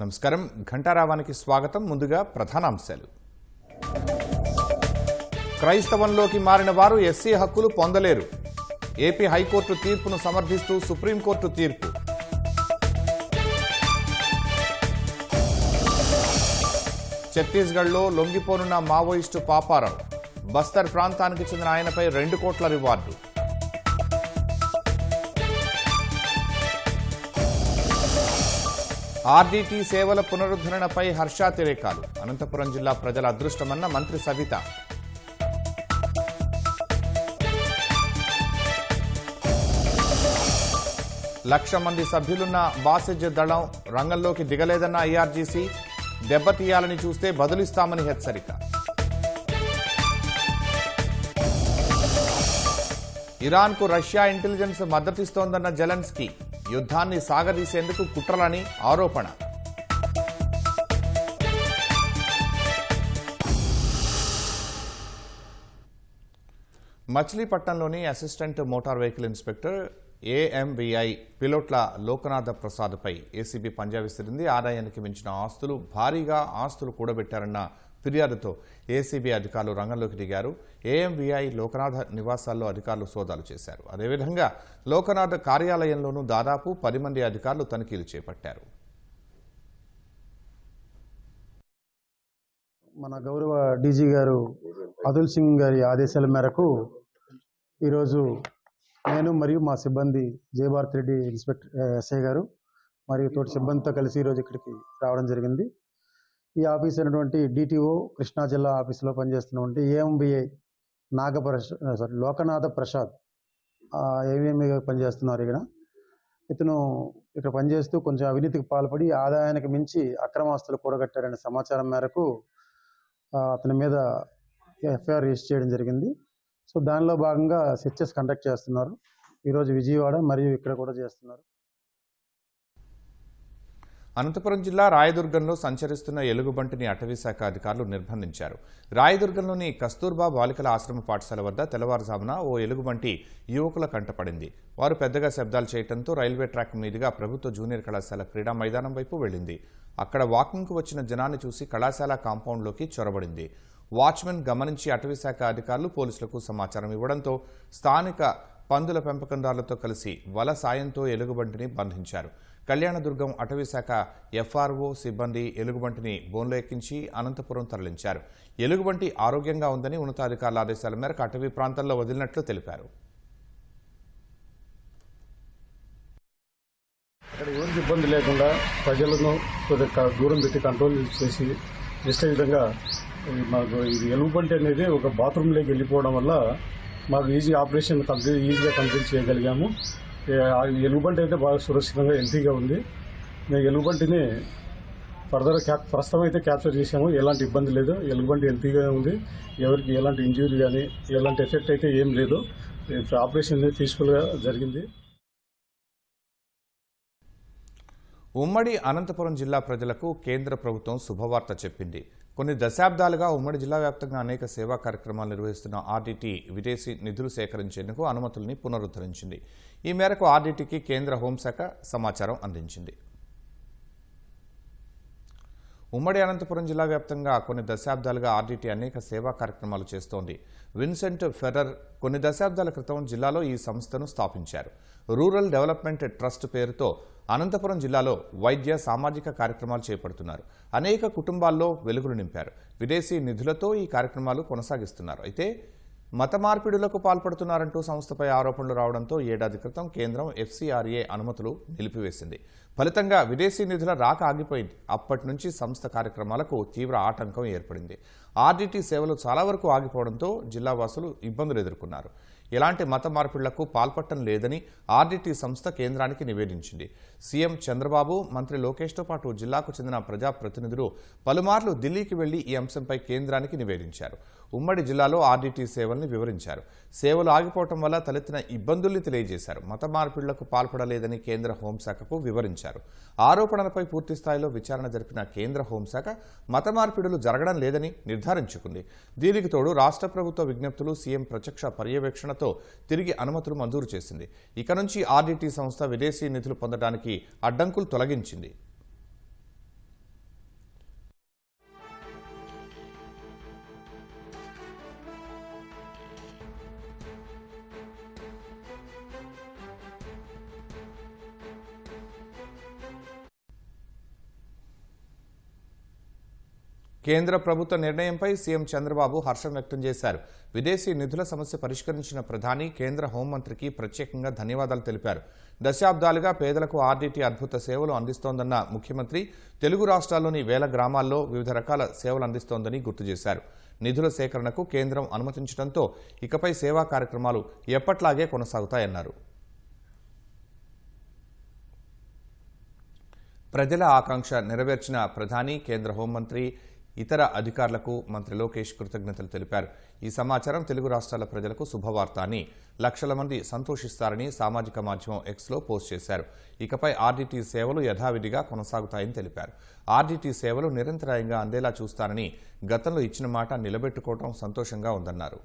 నమస్కారం ఘంటారావానికి స్వాగతం. ముందుగా ప్రధానాంశాలు. క్రైస్తవంలోకి మారిన వారు ఎస్సీ హక్కులు పొందలేరు. ఏపీ హైకోర్టు తీర్పును సమర్థిస్తూ సుప్రీంకోర్టు తీర్పు. ఛత్తీస్గఢ్లో లొంగిపోనున్న మావోయిస్టు పాపారావు. బస్తర్ ప్రాంతానికి చెందిన ఆయనపై 2 కోట్ల రివార్డు. ఆర్డీటీ సేవల పునరుద్ధరణపై హర్షాతిరేకాలు. అనంతపురం జిల్లా ప్రజల అదృష్టమన్న మంత్రి సవిత. లక్ష మంది సభ్యులున్న బాసిజ్ దళం రంగంలోకి దిగలేదన్న ఐఆర్జీసీ. దెబ్బతీయాలని చూస్తే బదులిస్తామని హెచ్చరిక. ఇరాన్కు రష్యా ఇంటెలిజెన్స్ మద్దతిస్తోందన్న జెలెన్స్కీ. యుద్ధాన్ని సాగదీసేందుకు కుట్రలని ఆరోపణ. మచిలీపట్నంలోని assistant motor vehicle inspector AMVI Pilotla Lokanatha ప్రసాద్పై ఏసీబీ పంజా విసిరింది. ఆదాయానికి మించిన భారీగా ఆస్తులు కూడబెట్టారన్న ఫిర్యాదుతో ఏసీబీ అధికారులు రంగంలోకి దిగారు. ఏఎంవిఐ లోకనాథ నివాసాల్లో అధికారులు సోదాలు చేశారు. అదేవిధంగా లోకనాథ కార్యాలయంలోనూ దాదాపు 10 మంది అధికారులు తనిఖీలు చేపట్టారు. మన గౌరవ డీజీ గారు అతుల్ సింగ్ గారి ఆదేశాల మేరకు ఈరోజు నేను మరియు మా సిబ్బంది జయభారత్ రెడ్డి ఇన్స్పెక్టర్ ఎస్ఐ గారు మరియు తోటి సిబ్బందితో కలిసి ఈరోజు ఇక్కడికి రావడం జరిగింది. ఈ ఆఫీస్ అయినటువంటి డిటిఓ కృష్ణా జిల్లా ఆఫీసులో పనిచేస్తున్నటువంటి ఏఎంబిఐ లోకనాథ ప్రసాద్ ఏవిఎంగా పనిచేస్తున్నారు. ఇతను ఇక్కడ పనిచేస్తూ కొంచెం అవినీతికి పాల్పడి ఆదాయానికి మించి అక్రమాస్తులు కూడగట్టారనే సమాచారం మేరకు అతని మీద ఎఫ్ఐఆర్ రిజిస్టర్ చేయడం జరిగింది. సో దానిలో భాగంగా సెర్చెస్ కండక్ట్ చేస్తున్నారు. ఈరోజు విజయవాడ మరియు ఇక్కడ కూడా చేస్తున్నారు. అనంతపురం జిల్లా రాయదుర్గంలో సంచరిస్తున్న ఎలుగుబంటిని అటవీశాఖ అధికారులు నిర్బంధించారు. రాయదుర్గంలోని కస్తూర్బా బాలికల ఆశ్రమ పాఠశాల వద్ద తెల్లవారుజామున ఓ ఎలుగుబంటి యువకుల కంటపడింది. వారు పెద్దగా శబ్దాలు చేయడంతో రైల్వే ట్రాక్ మీదుగా ప్రభుత్వ జూనియర్ కళాశాల క్రీడా మైదానం వైపు వెళ్లింది. అక్కడ వాకింగ్కు వచ్చిన జనాన్ని చూసి కళాశాల కాంపౌండ్లోకి చొరబడింది. వాచ్మెన్ గమనించి అటవీశాఖ అధికారులు పోలీసులకు సమాచారం ఇవ్వడంతో స్థానిక పందుల పెంపకందారులతో కలిసి వల సాయంతో ఎలుగుబంటిని బంధించారు. కళ్యాణదుర్గం అటవీశాఖ ఎఫ్ఆర్ఓ సిబ్బంది ఎలుగుబంటిని బోన్లో ఎక్కించి అనంతపురం తరలించారు. ఎలుగుబంటి ఆరోగ్యంగా ఉందని ఉన్నతాధికారుల ఆదేశాల మేరకు అటవీ ప్రాంతాల్లో వదిలినట్లు తెలిపారు. ఇక్కడ ఎవరికి ఇబ్బంది లేకుండా ప్రజలను కొద్దిగా దూరం పెట్టి కంట్రోల్ చేసి చేసే విధంగా మాకు ఇది ఎలుగుబంటి అనేది ఒక బాత్రూంలోకి వెళ్ళిపోవడం వల్ల మాకు ఈజీగా కంప్లీట్ చేయగలిగాము. ఎలుగుబంటి అయితే బాగా సురక్షితంగా హెల్తీగా ఉంది. మేము ఎలుగుబంటిని ప్రస్తుతం అయితే క్యాప్చర్ చేసాము. ఎలాంటి ఇబ్బంది లేదు. ఎలుగుబంటి హెల్తీగా ఉంది. ఎవరికి ఎలాంటి ఇంజ్యూరీ కానీ ఎలాంటి ఎఫెక్ట్ అయితే ఏం లేదు. ఆపరేషన్ పీస్ఫుల్గా జరిగింది. ఉమ్మడి అనంతపురం జిల్లా ప్రజలకు కేంద్ర ప్రభుత్వం శుభవార్త చెప్పింది. కొన్ని దశాబ్దాలుగా ఉమ్మడి జిల్లా వ్యాప్తంగా అనేక సేవా కార్యక్రమాలు నిర్వహిస్తున్న ఆర్డీటీ విదేశీ నిధులు సేకరించేందుకు అనుమతుల్ని పునరుద్ధరించింది. ఈ మేరకు ఆర్డీటీకి కేంద్ర హోంశాఖ సమాచారం అందించింది. ఉమ్మడి అనంతపురం జిల్లా వ్యాప్తంగా కొన్ని దశాబ్దాలుగా ఆర్డీటీ అనేక సేవా కార్యక్రమాలు చేస్తోంది. విన్సెంట్ ఫెర్రర్ కొన్ని దశాబ్దాల క్రితం జిల్లాలో ఈ సంస్థను స్థాపించారు. రూరల్ డెవలప్మెంట్ ట్రస్ట్ పేరుతో అనంతపురం జిల్లాలో వైద్య సామాజిక కార్యక్రమాలు చేపడుతున్నారు. అనేక కుటుంబాల్లో వెలుగులు నింపారు. విదేశీ నిధులతో ఈ కార్యక్రమాలు కొనసాగిస్తున్నారు. అయితే మత మార్పిడులకు పాల్పడుతున్నారంటూ సంస్థపై ఆరోపణలు రావడంతో ఏడాది క్రితం కేంద్రం ఎఫ్సీఆర్ఏ అనుమతులు నిలిపివేసింది. ఫలితంగా విదేశీ నిధుల రాక ఆగిపోయింది. అప్పటి నుంచి సంస్థ కార్యక్రమాలకు తీవ్ర ఆటంకం ఏర్పడింది. ఆర్డీటీ సేవలు చాలా వరకు ఆగిపోవడంతో జిల్లా వాసులు ఇబ్బందులు ఎదుర్కొన్నారు. ఎలాంటి మత మార్పిడులకు పాల్పడటం లేదని ఆర్డీటీ సంస్థ కేంద్రానికి నివేదించింది. సీఎం చంద్రబాబు, మంత్రి లోకేష్తో పాటు జిల్లాకు చెందిన ప్రజాప్రతినిధులు పలుమార్లు ఢిల్లీకి వెళ్లి ఈ అంశంపై కేంద్రానికి నివేదించారు. ఉమ్మడి జిల్లాలో ఆర్డీటీ సేవల్ని వివరించారు. సేవలు ఆగిపోవటం వల్ల తలెత్తిన ఇబ్బందుల్ని తెలియజేశారు. మత మార్పిడులకు పాల్పడలేదని కేంద్ర హోంశాఖకు వివరించారు. ఆరోపణలపై పూర్తిస్థాయిలో విచారణ జరిపిన కేంద్ర హోంశాఖ మత మార్పిడులు జరగడం లేదని నిర్ధారించుకుంది. దీనికి తోడు రాష్ట్ర ప్రభుత్వ విజ్ఞప్తులు, సీఎం ప్రత్యక్ష పర్యవేక్షణతో తిరిగి అనుమతులు మంజూరు చేసింది. ఇక నుంచి ఆర్డీటీ సంస్థ విదేశీ నిధులు పొందడానికి అడ్డంకులు తొలగించింది. కేంద్ర ప్రభుత్వ నిర్ణయంపై సీఎం చంద్రబాబు హర్షం వ్యక్తం చేశారు. విదేశీ నిధుల సమస్య పరిష్కరించిన ప్రధాని కేంద్ర హోంమంత్రికి ప్రత్యేకంగా ధన్యవాదాలు తెలిపారు. దశాబ్దాలుగా పేదలకు ఆర్డీటీ అద్భుత సేవలు అందిస్తోందన్న ముఖ్యమంత్రి తెలుగు రాష్ట్రాల్లోని వేల గ్రామాల్లో వివిధ రకాల సేవలు అందిస్తోందని గుర్తు చేశారు. నిధుల సేకరణకు కేంద్రం అనుమతించడంతో ఇకపై సేవా కార్యక్రమాలు ఎప్పట్లాగే కొనసాగుతాయన్నారు. ప్రజల ఆకాంక్ష నెరవేర్చిన ప్రధాని కేంద్ర హోంమంత్రి ఇతర అధికారులకు మంత్రి లోకేష్ కృతజ్ఞతలు తెలిపారు. ఈ సమాచారం తెలుగు రాష్ట్రాల ప్రజలకు శుభవార్త అని, లక్షల మంది సంతోషిస్తారని సామాజిక మాధ్యమం ఎక్స్లో పోస్ట్ చేశారు. ఇకపై ఆర్డీటీ సేవలు యథావిధిగా కొనసాగుతాయని తెలిపారు. ఆర్డీటీ సేవలు నిరంతరాయంగా అందేలా చూస్తారని, గతంలో ఇచ్చిన మాట నిలబెట్టుకోవడం సంతోషంగా ఉందన్నారు.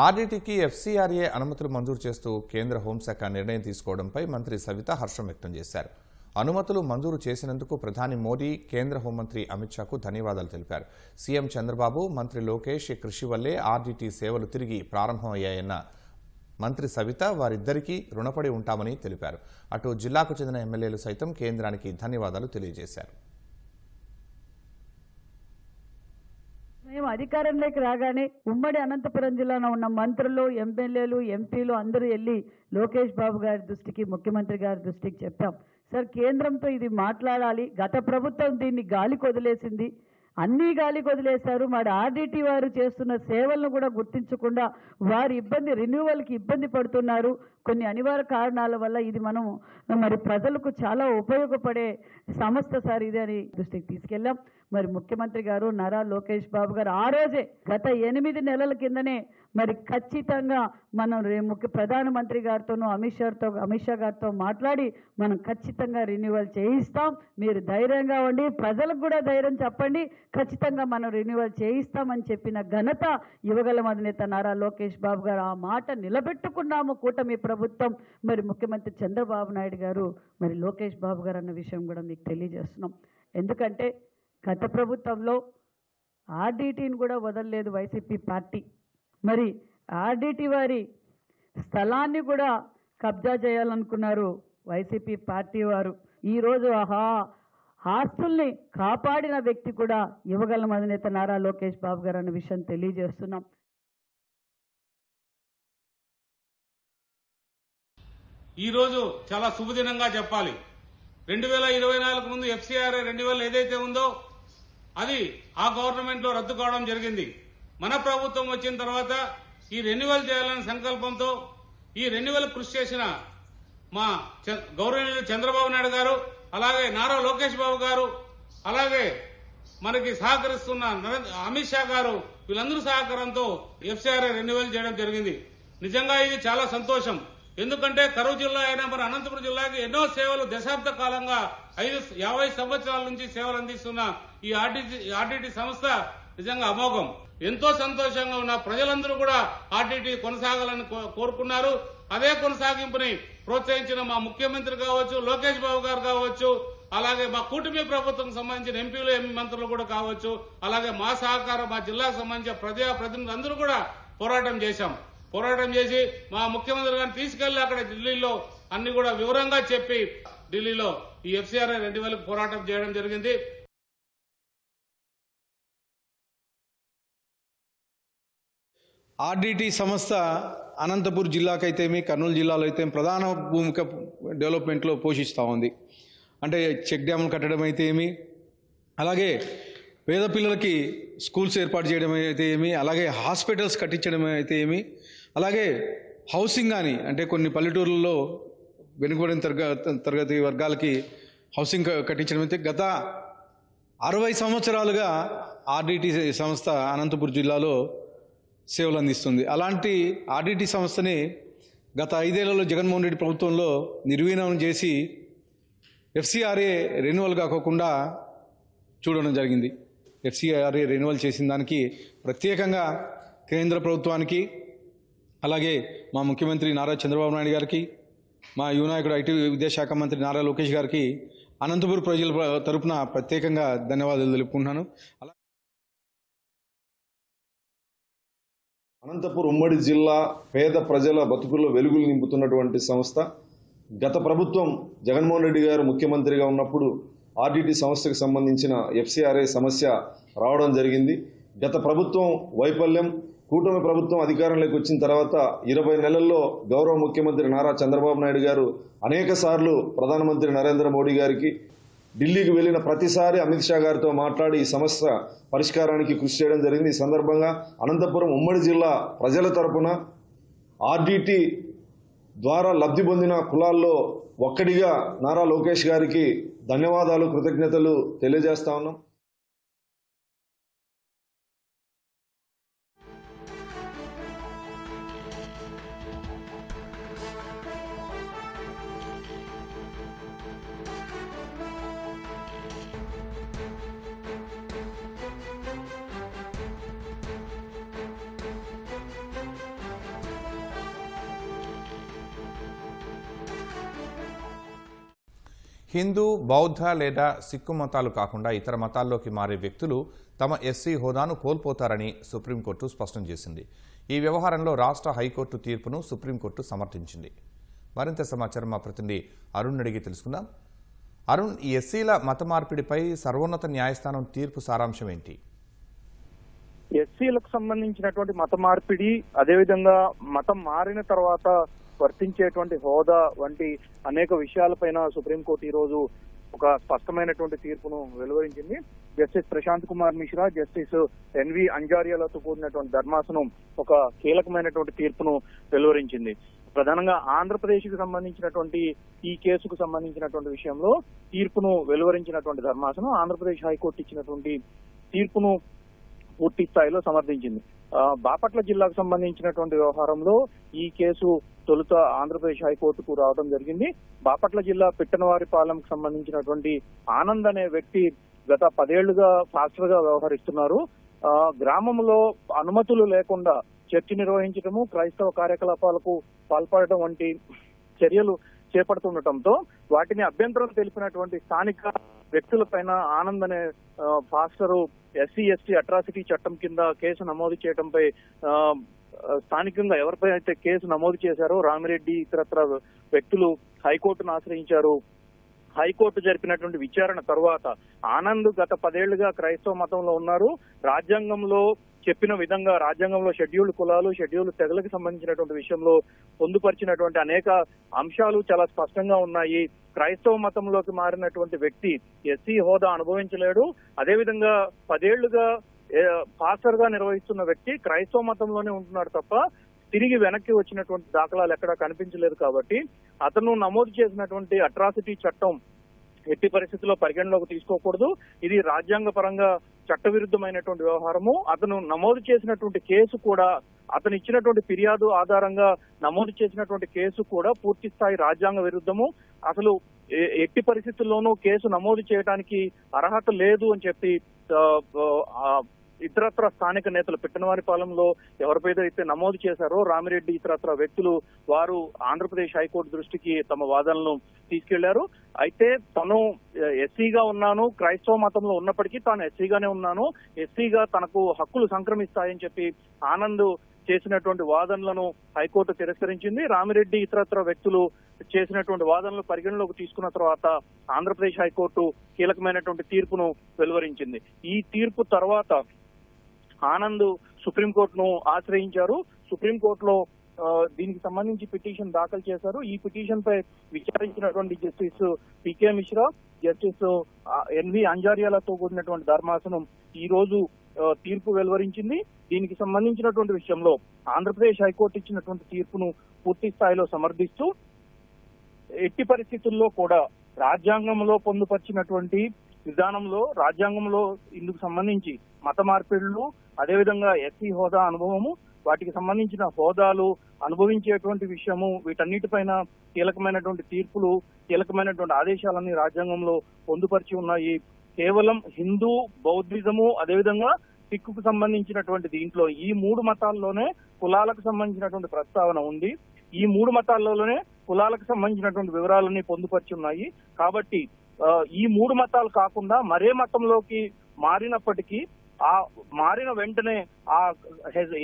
ఆర్డీటీకి ఎఫ్సీఆర్ఏ అనుమతులు మంజూరు చేస్తూ కేంద్ర హోంశాఖ నిర్ణయం తీసుకోవడంపై మంత్రి సవిత హర్షం వ్యక్తం చేశారు. అనుమతులు మంజూరు చేసినందుకు ప్రధాని మోదీ, కేంద్ర హోంమంత్రి అమిత్ షాకు ధన్యవాదాలు తెలిపారు. సీఎం చంద్రబాబు, మంత్రి లోకేష్ కృషి వల్లే ఆర్డీటీ సేవలు తిరిగి ప్రారంభమయ్యాయన్న మంత్రి సవిత వారిద్దరికీ రుణపడి ఉంటామని తెలిపారు. అటు జిల్లాకు చెందిన ఎమ్మెల్యేలు సైతం కేంద్రానికి ధన్యవాదాలు తెలియజేశారు. మేము అధికారంలోకి రాగానే ఉమ్మడి అనంతపురం జిల్లాలో ఉన్న మంత్రులు, ఎమ్మెల్యేలు, ఎంపీలు అందరూ వెళ్ళి లోకేష్ బాబు గారి దృష్టికి, ముఖ్యమంత్రి గారి దృష్టికి చెప్పాం. సార్, కేంద్రంతో ఇది మాట్లాడాలి. గత ప్రభుత్వం దీన్ని గాలికి వదిలేసింది, అన్నీ గాలికి వదిలేశారు. మరి ఆర్డీటీ వారు చేస్తున్న సేవలను కూడా గుర్తించకుండా వారి రెన్యువల్కి ఇబ్బంది పడుతున్నారు. కొన్ని అనివార్య కారణాల వల్ల ఇది మనం మరి ప్రజలకు చాలా ఉపయోగపడే సంస్థ సార్ ఇది అని దృష్టికి తీసుకెళ్ళాం. మరి ముఖ్యమంత్రి గారు నారా లోకేష్ బాబు గారు ఆ రోజే గత 8 నెలల కిందనే మరి ఖచ్చితంగా మనం ప్రధానమంత్రి గారితోనూ అమిత్ షా గారితో మాట్లాడి మనం ఖచ్చితంగా రెన్యువల్ చేయిస్తాం, మీరు ధైర్యంగా ఉండి ప్రజలకు కూడా ధైర్యం చెప్పండి, ఖచ్చితంగా మనం రెన్యువల్ చేయిస్తామని చెప్పిన ఘనత యువగలం అధినేత నారా లోకేష్ బాబు గారు. ఆ మాట నిలబెట్టుకున్నాము కూటమి ప్రభుత్వం. మరి ముఖ్యమంత్రి చంద్రబాబు నాయుడు గారు, మరి లోకేష్ బాబు గారు అన్న విషయం కూడా మీకు తెలియజేస్తున్నాం. ఎందుకంటే గత ప్రభుత్వంలో ఆర్డీటీని కూడా వదలలేదు వైసీపీ పార్టీ. మరి ఆర్డీటీ వారి స్థలాన్ని కూడా కబ్జా చేయాలనుకున్నారు వైసీపీ పార్టీ వారు. ఈరోజు ఆస్తుల్ని కాపాడిన వ్యక్తి కూడా యువగలం అధినేత నారా లోకేష్ బాబు గారు అన్న విషయం తెలియజేస్తున్నాం. ఈరోజు చాలా శుభదినంగా చెప్పాలి. 2024 ముందు ఎఫ్సీఆర్ఏ రెన్యువల్ ఏదైతే ఉందో అది ఆ గవర్నమెంట్లో రద్దు కావడం జరిగింది. మన ప్రభుత్వం వచ్చిన తర్వాత ఈ రెన్యువల్ చేయాలనే సంకల్పంతో ఈ రెన్యువల్ కృషి చేసిన మా గౌరవనీయులు చంద్రబాబు నాయుడు గారు, అలాగే నారా లోకేష్ బాబు గారు, అలాగే మనకి సహకరిస్తున్న అమిత్ షా గారు, వీళ్ళందరూ సహకారంతో ఎఫ్సీఆర్ఏ రెన్యువల్ చేయడం జరిగింది. నిజంగా ఇది చాలా సంతోషం. ఎందుకంటే కరూరు జిల్లా అయినా మన అనంతపురం జిల్లాకి ఎన్నో సేవలు దశాబ్ద కాలంగా 50 సంవత్సరాల నుంచి సేవలు అందిస్తున్న ఈ ఆర్డీటీ సంస్థ నిజంగా అమోఘం. ఎంతో సంతోషంగా ఉన్న ప్రజలందరూ కూడా ఆర్డీటీ కొనసాగాలని కోరుకున్నారు. అదే కొనసాగింపుని ప్రోత్సహించిన మా ముఖ్యమంత్రి కావచ్చు, లోకేష్ బాబు గారు కావచ్చు, అలాగే మా కూటమి ప్రభుత్వం సంబంధించిన ఎంపీలు, మంత్రులు కూడా కావచ్చు, అలాగే మా సహకారం, మా జిల్లాకు సంబంధించిన ప్రజాప్రతినిధులు అందరూ కూడా పోరాటం చేసి మా ముఖ్యమంత్రి గారిని తీసుకెళ్లి అక్కడ ఢిల్లీలో అన్ని కూడా వివరంగా చెప్పి ఢిల్లీలో ఈ ఎఫ్సీఆర్ఏ రెన్యువల్ పోరాటం చేయడం జరిగింది. ఆర్డీటీ సంస్థ అనంతపూర్ జిల్లాకైతేమి, కర్నూలు జిల్లాలో అయితే ప్రధాన భూమిక డెవలప్మెంట్లో పోషిస్తూ ఉంది. అంటే చెక్ డ్యాములు కట్టడం అయితే ఏమి, అలాగే పేద పిల్లలకి స్కూల్స్ ఏర్పాటు చేయడం అయితే ఏమి, అలాగే హాస్పిటల్స్ కట్టించడం అయితే ఏమి, అలాగే హౌసింగ్ కానీ, అంటే కొన్ని పల్లెటూర్లలో వెనుకబడిన తరగతి వర్గాలకి హౌసింగ్ కట్టించడం అయితే గత 60 సంవత్సరాలుగా ఆర్డీటీ సంస్థ అనంతపూర్ జిల్లాలో సేవలు అందిస్తుంది. అలాంటి ఆర్డీటీ సంస్థని గత 5 ఏళ్లలో జగన్మోహన్ రెడ్డి ప్రభుత్వంలో నిర్వీర్యం చేసి ఎఫ్సీఆర్ఏ రెన్యువల్ కాకుండా చూడడం జరిగింది. ఎఫ్సీఆర్ఏ రెన్యువల్ చేసిన దానికి ప్రత్యేకంగా కేంద్ర ప్రభుత్వానికి, అలాగే మా ముఖ్యమంత్రి నారా చంద్రబాబు నాయుడు గారికి, మా యువనాయకుడు ఐటీ విద్యాశాఖ మంత్రి నారా లోకేష్ గారికి అనంతపూర్ ప్రజల తరపున ప్రత్యేకంగా ధన్యవాదాలు తెలుపుకుంటున్నాను. అనంతపూర్ ఉమ్మడి జిల్లా పేద ప్రజల బతుకుల్లో వెలుగులు నింపుతున్నటువంటి సంస్థ గత ప్రభుత్వం జగన్మోహన్ రెడ్డి గారు ముఖ్యమంత్రిగా ఉన్నప్పుడు ఆర్డిటి సంస్థకు సంబంధించిన ఎఫ్సిఆర్ఐ సమస్య రావడం జరిగింది. గత ప్రభుత్వం వైఫల్యం, కూటమి ప్రభుత్వం అధికారంలోకి వచ్చిన తర్వాత 20 నెలల్లో గౌరవ ముఖ్యమంత్రి నారా చంద్రబాబు నాయుడు గారు అనేక సార్లు ప్రధానమంత్రి నరేంద్ర మోడీ గారికి ఢిల్లీకి వెళ్లిన ప్రతిసారి అమిత్ షా గారితో మాట్లాడి ఈ సమస్య పరిష్కారానికి కృషి చేయడం జరిగింది. ఈ సందర్భంగా అనంతపురం ఉమ్మడి జిల్లా ప్రజల తరపున ఆర్డిటి ద్వారా లబ్ధి పొందిన కులాల్లో ఒక్కడిగా నారా లోకేష్ గారికి ధన్యవాదాలు, కృతజ్ఞతలు తెలియజేస్తా ఉన్నాం. హిందూ, బౌద్ధ లేదా సిక్కు మతాలు కాకుండా ఇతర మతాల్లోకి మారే వ్యక్తులు తమ ఎస్సీ హోదాను కోల్పోతారని సుప్రీంకోర్టు స్పష్టం చేసింది. ఈ వ్యవహారంలో రాష్ట్ర హైకోర్టు తీర్పును సుప్రీంకోర్టు సమర్థించింది. మరింత సమాచారం మా ప్రతినిధి అరుణ్ అడిగి తెలుసుకుందాం. అరుణ్, ఈ ఎస్సీల మత మార్పిడిపై సర్వోన్నత న్యాయస్థానం తీర్పు సారాంశం ఏంటి? ఎస్సీలకు సంబంధించినటువంటి మత మార్పిడి, అదేవిధంగా మతం మారిన తర్వాత వర్తించేటువంటి హోదా వంటి అనేక విషయాలపైన సుప్రీంకోర్టు ఈ రోజు ఒక స్పష్టమైనటువంటి తీర్పును వెలువరించింది. Justice Prashant Kumar Mishra, justice NV అంజారియాలతో కూడినటువంటి ధర్మాసనం ఒక కీలకమైనటువంటి తీర్పును వెలువరించింది. ప్రధానంగా ఆంధ్రప్రదేశ్ కు సంబంధించినటువంటి ఈ కేసుకు సంబంధించినటువంటి విషయంలో తీర్పును వెలువరించినటువంటి ధర్మాసనం ఆంధ్రప్రదేశ్ హైకోర్టు ఇచ్చినటువంటి తీర్పును పూర్తి స్థాయిలో సమర్థించింది. బాపట్ల జిల్లాకు సంబంధించినటువంటి వ్యవహారంలో ఈ కేసు తొలుత ఆంధ్రప్రదేశ్ హైకోర్టుకు రావడం జరిగింది. బాపట్ల జిల్లా పిట్టనవారిపాలెంకు సంబంధించినటువంటి ఆనంద్ అనే వ్యక్తి గత 10 ఏళ్లుగా ఫాస్టర్ గా వ్యవహరిస్తున్నారు. గ్రామంలో అనుమతులు లేకుండా చర్చి నిర్వహించడము, క్రైస్తవ కార్యకలాపాలకు పాల్పడటం వంటి చర్యలు చేపడుతుండటంతో వాటిని అభ్యంతరం తెలిపినటువంటి స్థానిక వ్యక్తులపైన ఆనంద్ అనే ఫాస్టరు SC/ST అట్రాసిటీ చట్టం కింద కేసు నమోదు చేయడంపై స్థానికంగా ఎవరిపై అయితే కేసు నమోదు చేశారో రామిరెడ్డి ఇతరత్ర వ్యక్తులు హైకోర్టును ఆశ్రయించారు. హైకోర్టు జరిపినటువంటి విచారణ తర్వాత ఆనంద్ గత 10 ఏళ్లుగా క్రైస్తవ మతంలో ఉన్నారు. రాజ్యాంగంలో చెప్పిన విధంగా రాజ్యాంగంలో షెడ్యూల్డ్ కులాలు, షెడ్యూల్డ్ తెగలకు సంబంధించినటువంటి విషయంలో పొందుపరిచినటువంటి అనేక అంశాలు చాలా స్పష్టంగా ఉన్నాయి. క్రైస్తవ మతంలోకి మారినటువంటి వ్యక్తి ఎస్సీ హోదా అనుభవించలేడు. అదేవిధంగా 10 ఏళ్లుగా పాస్టర్ గా నిర్వహిస్తున్న వ్యక్తి క్రైస్తవ మతంలోనే ఉంటున్నాడు తప్ప తిరిగి వెనక్కి వచ్చినటువంటి దాఖలాలు ఎక్కడా కనిపించలేదు. కాబట్టి అతను నమోదు చేసినటువంటి అట్రాసిటీ చట్టం ఎట్టి పరిస్థితుల్లో పరిగణలోకి తీసుకోకూడదు. ఇది రాజ్యాంగ పరంగా చట్టవిరుద్ధమైనటువంటి వ్యవహారము. అతను నమోదు చేసినటువంటి కేసు కూడా, అతను ఇచ్చినటువంటి ఫిర్యాదు ఆధారంగా నమోదు చేసినటువంటి కేసు కూడా పూర్తి స్థాయి రాజ్యాంగ విరుద్ధము. అసలు ఎట్టి పరిస్థితుల్లోనూ కేసు నమోదు చేయడానికి అర్హత లేదు అని చెప్పి ఇతరత్ర స్థానిక నేతలు పిట్టనవారిపాలెంలో ఎవరిపైతే నమోదు చేశారో రామిరెడ్డి ఇతరత్ర వ్యక్తులు వారు ఆంధ్రప్రదేశ్ హైకోర్టు దృష్టికి తమ వాదనలను తీసుకెళ్లారు. అయితే తను ఎస్సీగా ఉన్నాను, క్రైస్తవ మతంలో ఉన్నప్పటికీ తాను ఎస్సీగానే ఉన్నాను, ఎస్సీగా తనకు హక్కులు సంక్రమిస్తాయని చెప్పి ఆనంద్ చేసినటువంటి వాదనలను హైకోర్టు తిరస్కరించింది. రామిరెడ్డి ఇతరత్ర వ్యక్తులు చేసినటువంటి వాదనలు పరిగణలోకి తీసుకున్న తర్వాత ఆంధ్రప్రదేశ్ హైకోర్టు కీలకమైనటువంటి తీర్పును వెలువరించింది. ఈ తీర్పు తర్వాత ఆనంద్ సుప్రీంకోర్టును ఆశ్రయించారు. సుప్రీంకోర్టులో దీనికి సంబంధించి పిటిషన్ దాఖలు చేశారు. ఈ పిటిషన్ పై విచారించినటువంటి justice PK Mishra, justice NV అంజారియాలతో కూడినటువంటి ధర్మాసనం ఈ రోజు తీర్పు వెలువరించింది. దీనికి సంబంధించినటువంటి విషయంలో ఆంధ్రప్రదేశ్ హైకోర్టు ఇచ్చినటువంటి తీర్పును పూర్తి స్థాయిలో సమర్థిస్తూ ఎట్టి పరిస్థితుల్లో కూడా రాజ్యాంగంలో పొందుపరిచినటువంటి విధానంలో, రాజ్యాంగంలో ఇందుకు సంబంధించి మత మార్పిడులు, అదేవిధంగా ఎస్సీ హోదా అనుభవము, వాటికి సంబంధించిన హోదాలు అనుభవించేటువంటి విషయము, వీటన్నిటిపైన కీలకమైనటువంటి తీర్పులు, కీలకమైనటువంటి ఆదేశాలన్నీ రాజ్యాంగంలో పొందుపరిచి ఉన్నాయి. కేవలం హిందూ, బౌద్ధిజము, అదేవిధంగా సిక్కుకు సంబంధించినటువంటి దీంట్లో ఈ 3 మతాల్లోనే కులాలకు సంబంధించినటువంటి ప్రస్తావన ఉంది. ఈ 3 మతాల్లోనే కులాలకు సంబంధించినటువంటి వివరాలన్నీ పొందుపరిచి ఉన్నాయి. కాబట్టి ఈ 3 మతాలు కాకుండా మరే మతంలోకి మారినప్పటికీ ఆ మారిన వెంటనే ఆ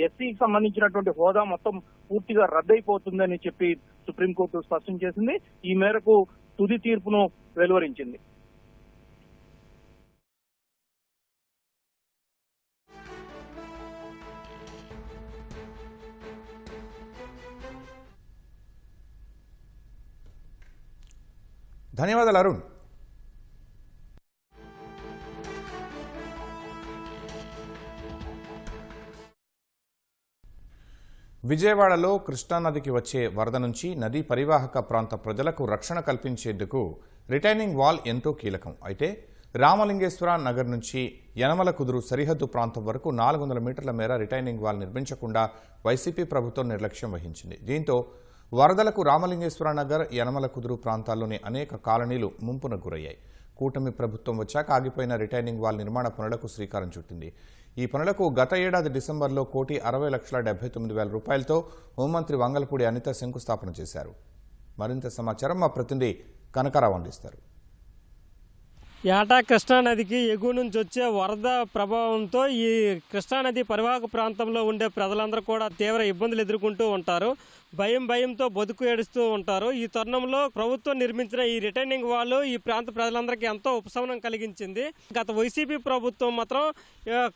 ఎస్సీకి సంబంధించినటువంటి హోదా మొత్తం పూర్తిగా రద్దయిపోతుందని చెప్పి సుప్రీంకోర్టు స్పష్టం చేసింది. ఈ మేరకు తుది తీర్పును వెలువరించింది. ధన్యవాదాలు అరుణ్. విజయవాడలో కృష్ణానదికి వచ్చే వరద నుంచి నదీ పరివాహక ప్రాంత ప్రజలకు రక్షణ కల్పించేందుకు రిటైనింగ్ వాల్ ఎంతో కీలకం. అయితే రామలింగేశ్వర నగర్ నుంచి యనమల కుదురు సరిహద్దు ప్రాంతం వరకు 400 మీటర్ల మేర రిటైనింగ్ వాల్ నిర్మించకుండా వైసీపీ ప్రభుత్వం నిర్లక్ష్యం వహించింది. దీంతో వరదలకు రామలింగేశ్వర నగర్, యనమల కుదురు ప్రాంతాల్లోని అనేక కాలనీలు ముంపున గురయ్యాయి. కూటమి ప్రభుత్వం వచ్చాక ఆగిపోయిన రిటైనింగ్ వాల్ నిర్మాణ పనులకు శ్రీకారం చుట్టింది. ఈ పనులకు గత ఏడాది డిసెంబర్లో 1,60,79,000 రూపాయలతో హోంమంత్రి వంగలపూడి అనిత శంకుస్థాపన చేశారు. మరింత సమాచారం మా ప్రతినిధి కనకారావు అందిస్తారు. ఏటా కృష్ణానదికి ఎగువ నుంచి వచ్చే వరద ప్రభావంతో ఈ కృష్ణానది పరివాహక ప్రాంతంలో ఉండే ప్రజలందరూ కూడా తీవ్ర ఇబ్బందులు ఎదుర్కొంటూ ఉంటారు. భయంతో బతుకు ఏడుస్తూ ఉంటారు. ఈ తరుణంలో ప్రభుత్వం నిర్మించిన ఈ రిటైనింగ్ వాల్ ఈ ప్రాంత ప్రజలందరికీ ఎంతో ఉపశమనం కలిగించింది. గత వైసీపీ ప్రభుత్వం మాత్రం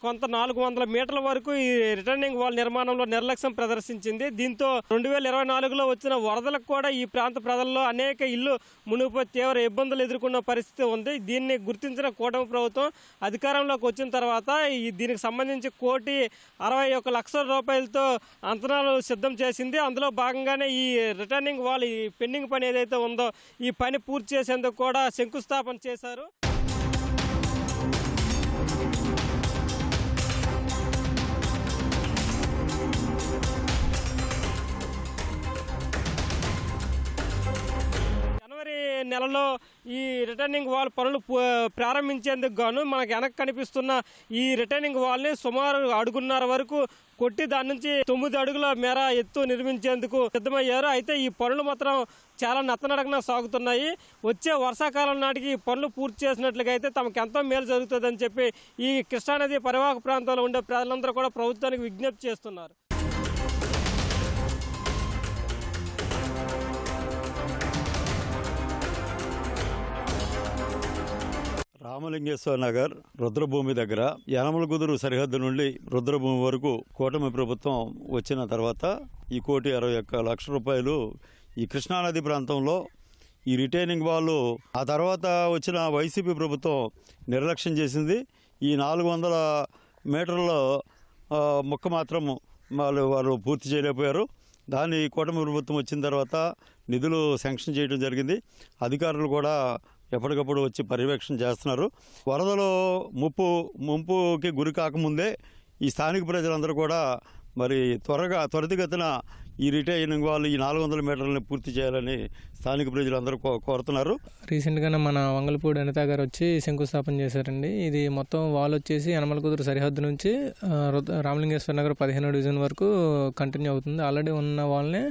కొంత 400 మీటర్ల వరకు ఈ రిటైనింగ్ వాల్ నిర్మాణంలో నిర్లక్ష్యం ప్రదర్శించింది. దీంతో 2024లో వచ్చిన వరదలకు కూడా ఈ ప్రాంత ప్రజల్లో అనేక ఇళ్లు మునిగిపోయి తీవ్ర ఇబ్బందులు ఎదుర్కొన్న పరిస్థితి ఉంది. దీన్ని గుర్తించిన కూటమి ప్రభుత్వం అధికారంలోకి వచ్చిన తర్వాత దీనికి సంబంధించి 1,61,00,000 రూపాయలతో అంచనాలు సిద్ధం చేసింది. అందులో భాగంగానే ఈ రిటర్నింగ్ వాల్ ఈ పెండింగ్ పని ఏదైతే ఉందో ఈ పని పూర్తి చేసేందుకు కూడా శంకుస్థాపన చేశారు. జనవరి నెలలో ఈ రిటర్నింగ్ వాల్ పనులు ప్రారంభించేందుకు గాను మనకు వెనక్కి కనిపిస్తున్న ఈ రిటర్నింగ్ వాల్ని సుమారు 1.5 వరకు కొట్టి దాని నుంచి 9 అడుగుల మేర ఎత్తు నిర్మించేందుకు సిద్ధమయ్యారు. అయితే ఈ పనులు మాత్రం చాలా నత్తనడకన సాగుతున్నాయి. వచ్చే వర్షాకాలం నాటికి ఈ పనులు పూర్తి చేసినట్లుగా అయితే తమకు ఎంతో మేలు జరుగుతుందని చెప్పి ఈ కృష్ణానది పరివాహక ప్రాంతంలో ఉండే ప్రజలందరూ కూడా ప్రభుత్వానికి విజ్ఞప్తి చేస్తున్నారు. రామలింగేశ్వర నగర్ రుద్రభూమి దగ్గర యనమల కుదురు సరిహద్దు నుండి రుద్రభూమి వరకు కూటమి ప్రభుత్వం వచ్చిన తర్వాత ఈ 1,61,00,000 రూపాయలు ఈ కృష్ణానది ప్రాంతంలో ఈ రిటైనింగ్ వాల్ ఆ తర్వాత వచ్చిన వైసీపీ ప్రభుత్వం నిర్లక్ష్యం చేసింది. ఈ 400 మీటర్ల ముక్క మాత్రం వాళ్ళు పూర్తి చేయలేకపోయారు. దాన్ని కూటమి ప్రభుత్వం వచ్చిన తర్వాత నిధులు శాంక్షన్ చేయడం జరిగింది. అధికారులు కూడా ఎప్పటికప్పుడు వచ్చి పర్యవేక్షణ చేస్తున్నారు. వరదలో ముంపుకి గురి కాకముందే ఈ స్థానిక ప్రజలందరూ కూడా మరి త్వరితగతిన ఈ రిటైనింగ్ వాల్ ఈ 400 మీటర్లని పూర్తి చేయాలని స్థానిక ప్రజలందరూ కోరుతున్నారు. రీసెంట్గానే మన వంగలపూడి అనిత గారు వచ్చి శంకుస్థాపన చేశారండి. ఇది మొత్తం వాల్ వచ్చేసి యనమల కుదురు సరిహద్దు నుంచి రామలింగేశ్వర నగర్ 15వ డివిజన్ వరకు కంటిన్యూ అవుతుంది. ఆల్రెడీ ఉన్న వాల్ని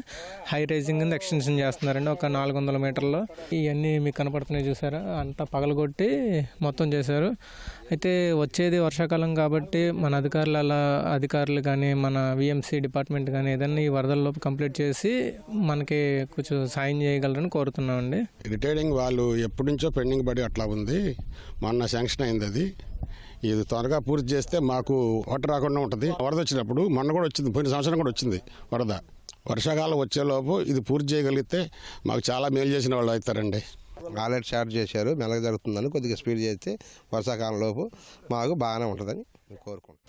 హై రైజింగ్ కింద ఎక్స్టెన్షన్ చేస్తున్నారండి. ఒక 400 మీటర్లో ఇవన్నీ మీకు కనపడుతున్నాయి చూసారా, అంతా పగలగొట్టి మొత్తం చేశారు. అయితే వచ్చేది వర్షాకాలం కాబట్టి మన అధికారులు కానీ మన విఎంసీ డిపార్ట్మెంట్ కానీ ఏదైనా ఈ వరదల్లో కంప్లీట్ చేసి మనకి కొంచెం సాయం చేయగలరని కోరుతున్నామండి. రిటైనింగ్ వాళ్ళు ఎప్పటి నుంచో పెండింగ్ పడి అట్లా ఉంది. మొన్న శాంక్షన్ అయింది. అది ఇది త్వరగా పూర్తి చేస్తే మాకు వాటర్ రాకుండా ఉంటుంది. వరద వచ్చినప్పుడు మొన్న కూడా వచ్చింది, పోయిన సంవత్సరం కూడా వచ్చింది వరద. వర్షాకాలం వచ్చేలోపు ఇది పూర్తి చేయగలిగితే మాకు చాలా మేలు చేసిన వాళ్ళు అవుతారండి. ఆల్రెడీ స్టార్ట్ చేశారు, మెల్లగా జరుగుతుందని కొద్దిగా స్పీడ్ చేస్తే వర్షాకాలం లోపు మాకు బాగానే ఉంటుందని కోరుకుంటున్నాం.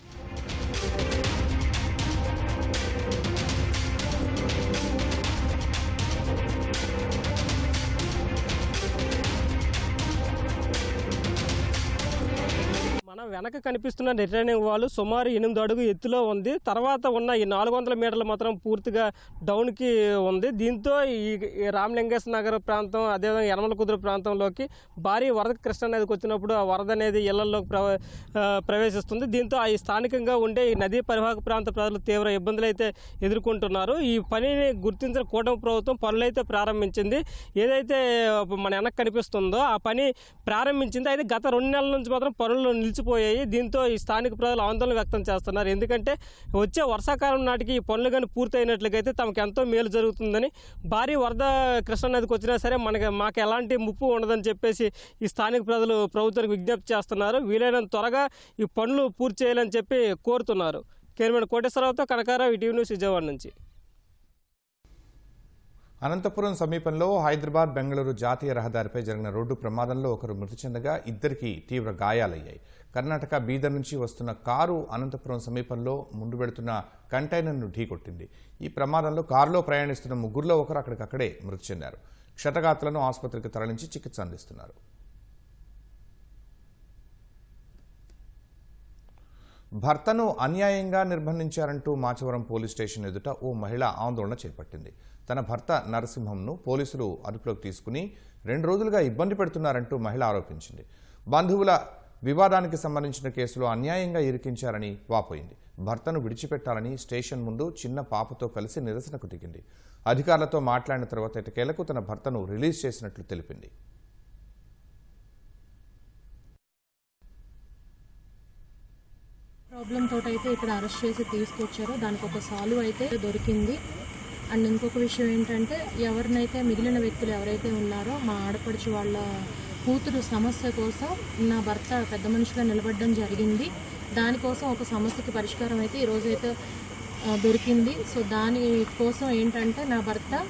మన వెనక కనిపిస్తున్న రిటైనింగ్ వాల్ సుమారు 8 అడుగు ఎత్తులో ఉంది. తర్వాత ఉన్న ఈ 400 మీటర్లు మాత్రం పూర్తిగా డౌన్కి ఉంది. దీంతో ఈ రామలింగేశ్వర నగర్ ప్రాంతం అదేవిధంగా యనమల కుదురు ప్రాంతంలోకి భారీ వరద కృష్ణానదికి వచ్చినప్పుడు ఆ వరద అనేది ఇళ్లలోకి ప్రవేశిస్తుంది. దీంతో ఈ స్థానికంగా ఉండే ఈ నదీ పరివాహక ప్రాంత ప్రజలు తీవ్ర ఇబ్బందులు అయితే ఎదుర్కొంటున్నారు. ఈ పనిని గుర్తించిన కూటమి ప్రభుత్వం పనులైతే ప్రారంభించింది. ఏదైతే మన వెనక కనిపిస్తుందో ఆ పని ప్రారంభించింది. అయితే గత 2 నెలల నుంచి మాత్రం పనులు నిలిచిపోయాయి. ఆగిపోయాయి. దీంతో ఈ స్థానిక ప్రజలు ఆందోళన వ్యక్తం చేస్తున్నారు. ఎందుకంటే వచ్చే వర్షాకాలం నాటికి ఈ పనులు కానీ పూర్తయినట్లయితే తమకు ఎంతో మేలు జరుగుతుందని, భారీ వరద కృష్ణానదికి వచ్చినా సరే మాకు ఎలాంటి ముప్పు ఉండదని చెప్పేసి ఈ స్థానిక ప్రజలు ప్రభుత్వానికి విజ్ఞప్తి చేస్తున్నారు. వీలైనంత త్వరగా ఈ పనులు పూర్తి చేయాలని చెప్పి కోరుతున్నారు. కెమెరామెన్ కోటేశ్వరరావుతో కనకారావు, ఈటీవీ న్యూస్, విజయవాడ నుంచి. అనంతపురం సమీపంలో హైదరాబాద్ బెంగళూరు జాతీయ రహదారిపై జరిగిన రోడ్డు ప్రమాదంలో ఒకరు మృతి చెందగా ఇద్దరికి తీవ్ర గాయాలయ్యాయి. కర్ణాటక బీదర్ నుంచి వస్తున్న కారు అనంతపురం సమీపంలో ముందు వెడుతున్న కంటైనర్ను ఢీకొట్టింది. ఈ ప్రమాదంలో కారులో ప్రయాణిస్తున్న ముగ్గురులో ఒకరు అక్కడికక్కడే మృతి చెందారు. క్షతగాతులను ఆసుపత్రికి తరలించి చికిత్స అందిస్తున్నారు. భర్తను అన్యాయంగా నిర్బంధించారంటూ మాచవరం పోలీస్ స్టేషన్ ఎదుట ఓ మహిళ ఆందోళన చేపట్టింది. తన భర్త నరసింహంను పోలీసులు అదుపులోకి తీసుకుని 2 రోజులుగా ఇబ్బంది పెడుతున్నారంటూ మహిళ ఆరోపించింది. బంధువుల వివాదానికి సంబంధించిన కేసులో అన్యాయంగా ఇరికించారని వాపోయింది. భర్తను విడిచిపెట్టాలని స్టేషన్ ముందు చిన్న పాపతో కలిసి నిరసనకు దిగింది. అధికారులతో మాట్లాడిన తర్వాత ఎటకేలకు తన భర్తను రిలీజ్ చేసినట్లు తెలిపింది. ప్రాబ్లం తోటి అయితే ఇక్కడ అరెస్ట్ చేసి తీసుకొచ్చారో దానికి ఒక సాల్వ్ అయితే దొరికింది. అండ్ ఇంకొక విషయం ఏంటంటే ఎవరినైతే మిగిలిన వ్యక్తులు ఎవరైతే ఉన్నారో మా ఆడపడుచు వాళ్ళ కూతురు సమస్య కోసం నా భర్త పెద్ద మనిషిగా నిలబడడం జరిగింది. దానికోసం ఒక సమస్యకి పరిష్కారం అయితే ఈరోజైతే దొరికింది. సో దానికోసం ఏంటంటే నా భర్త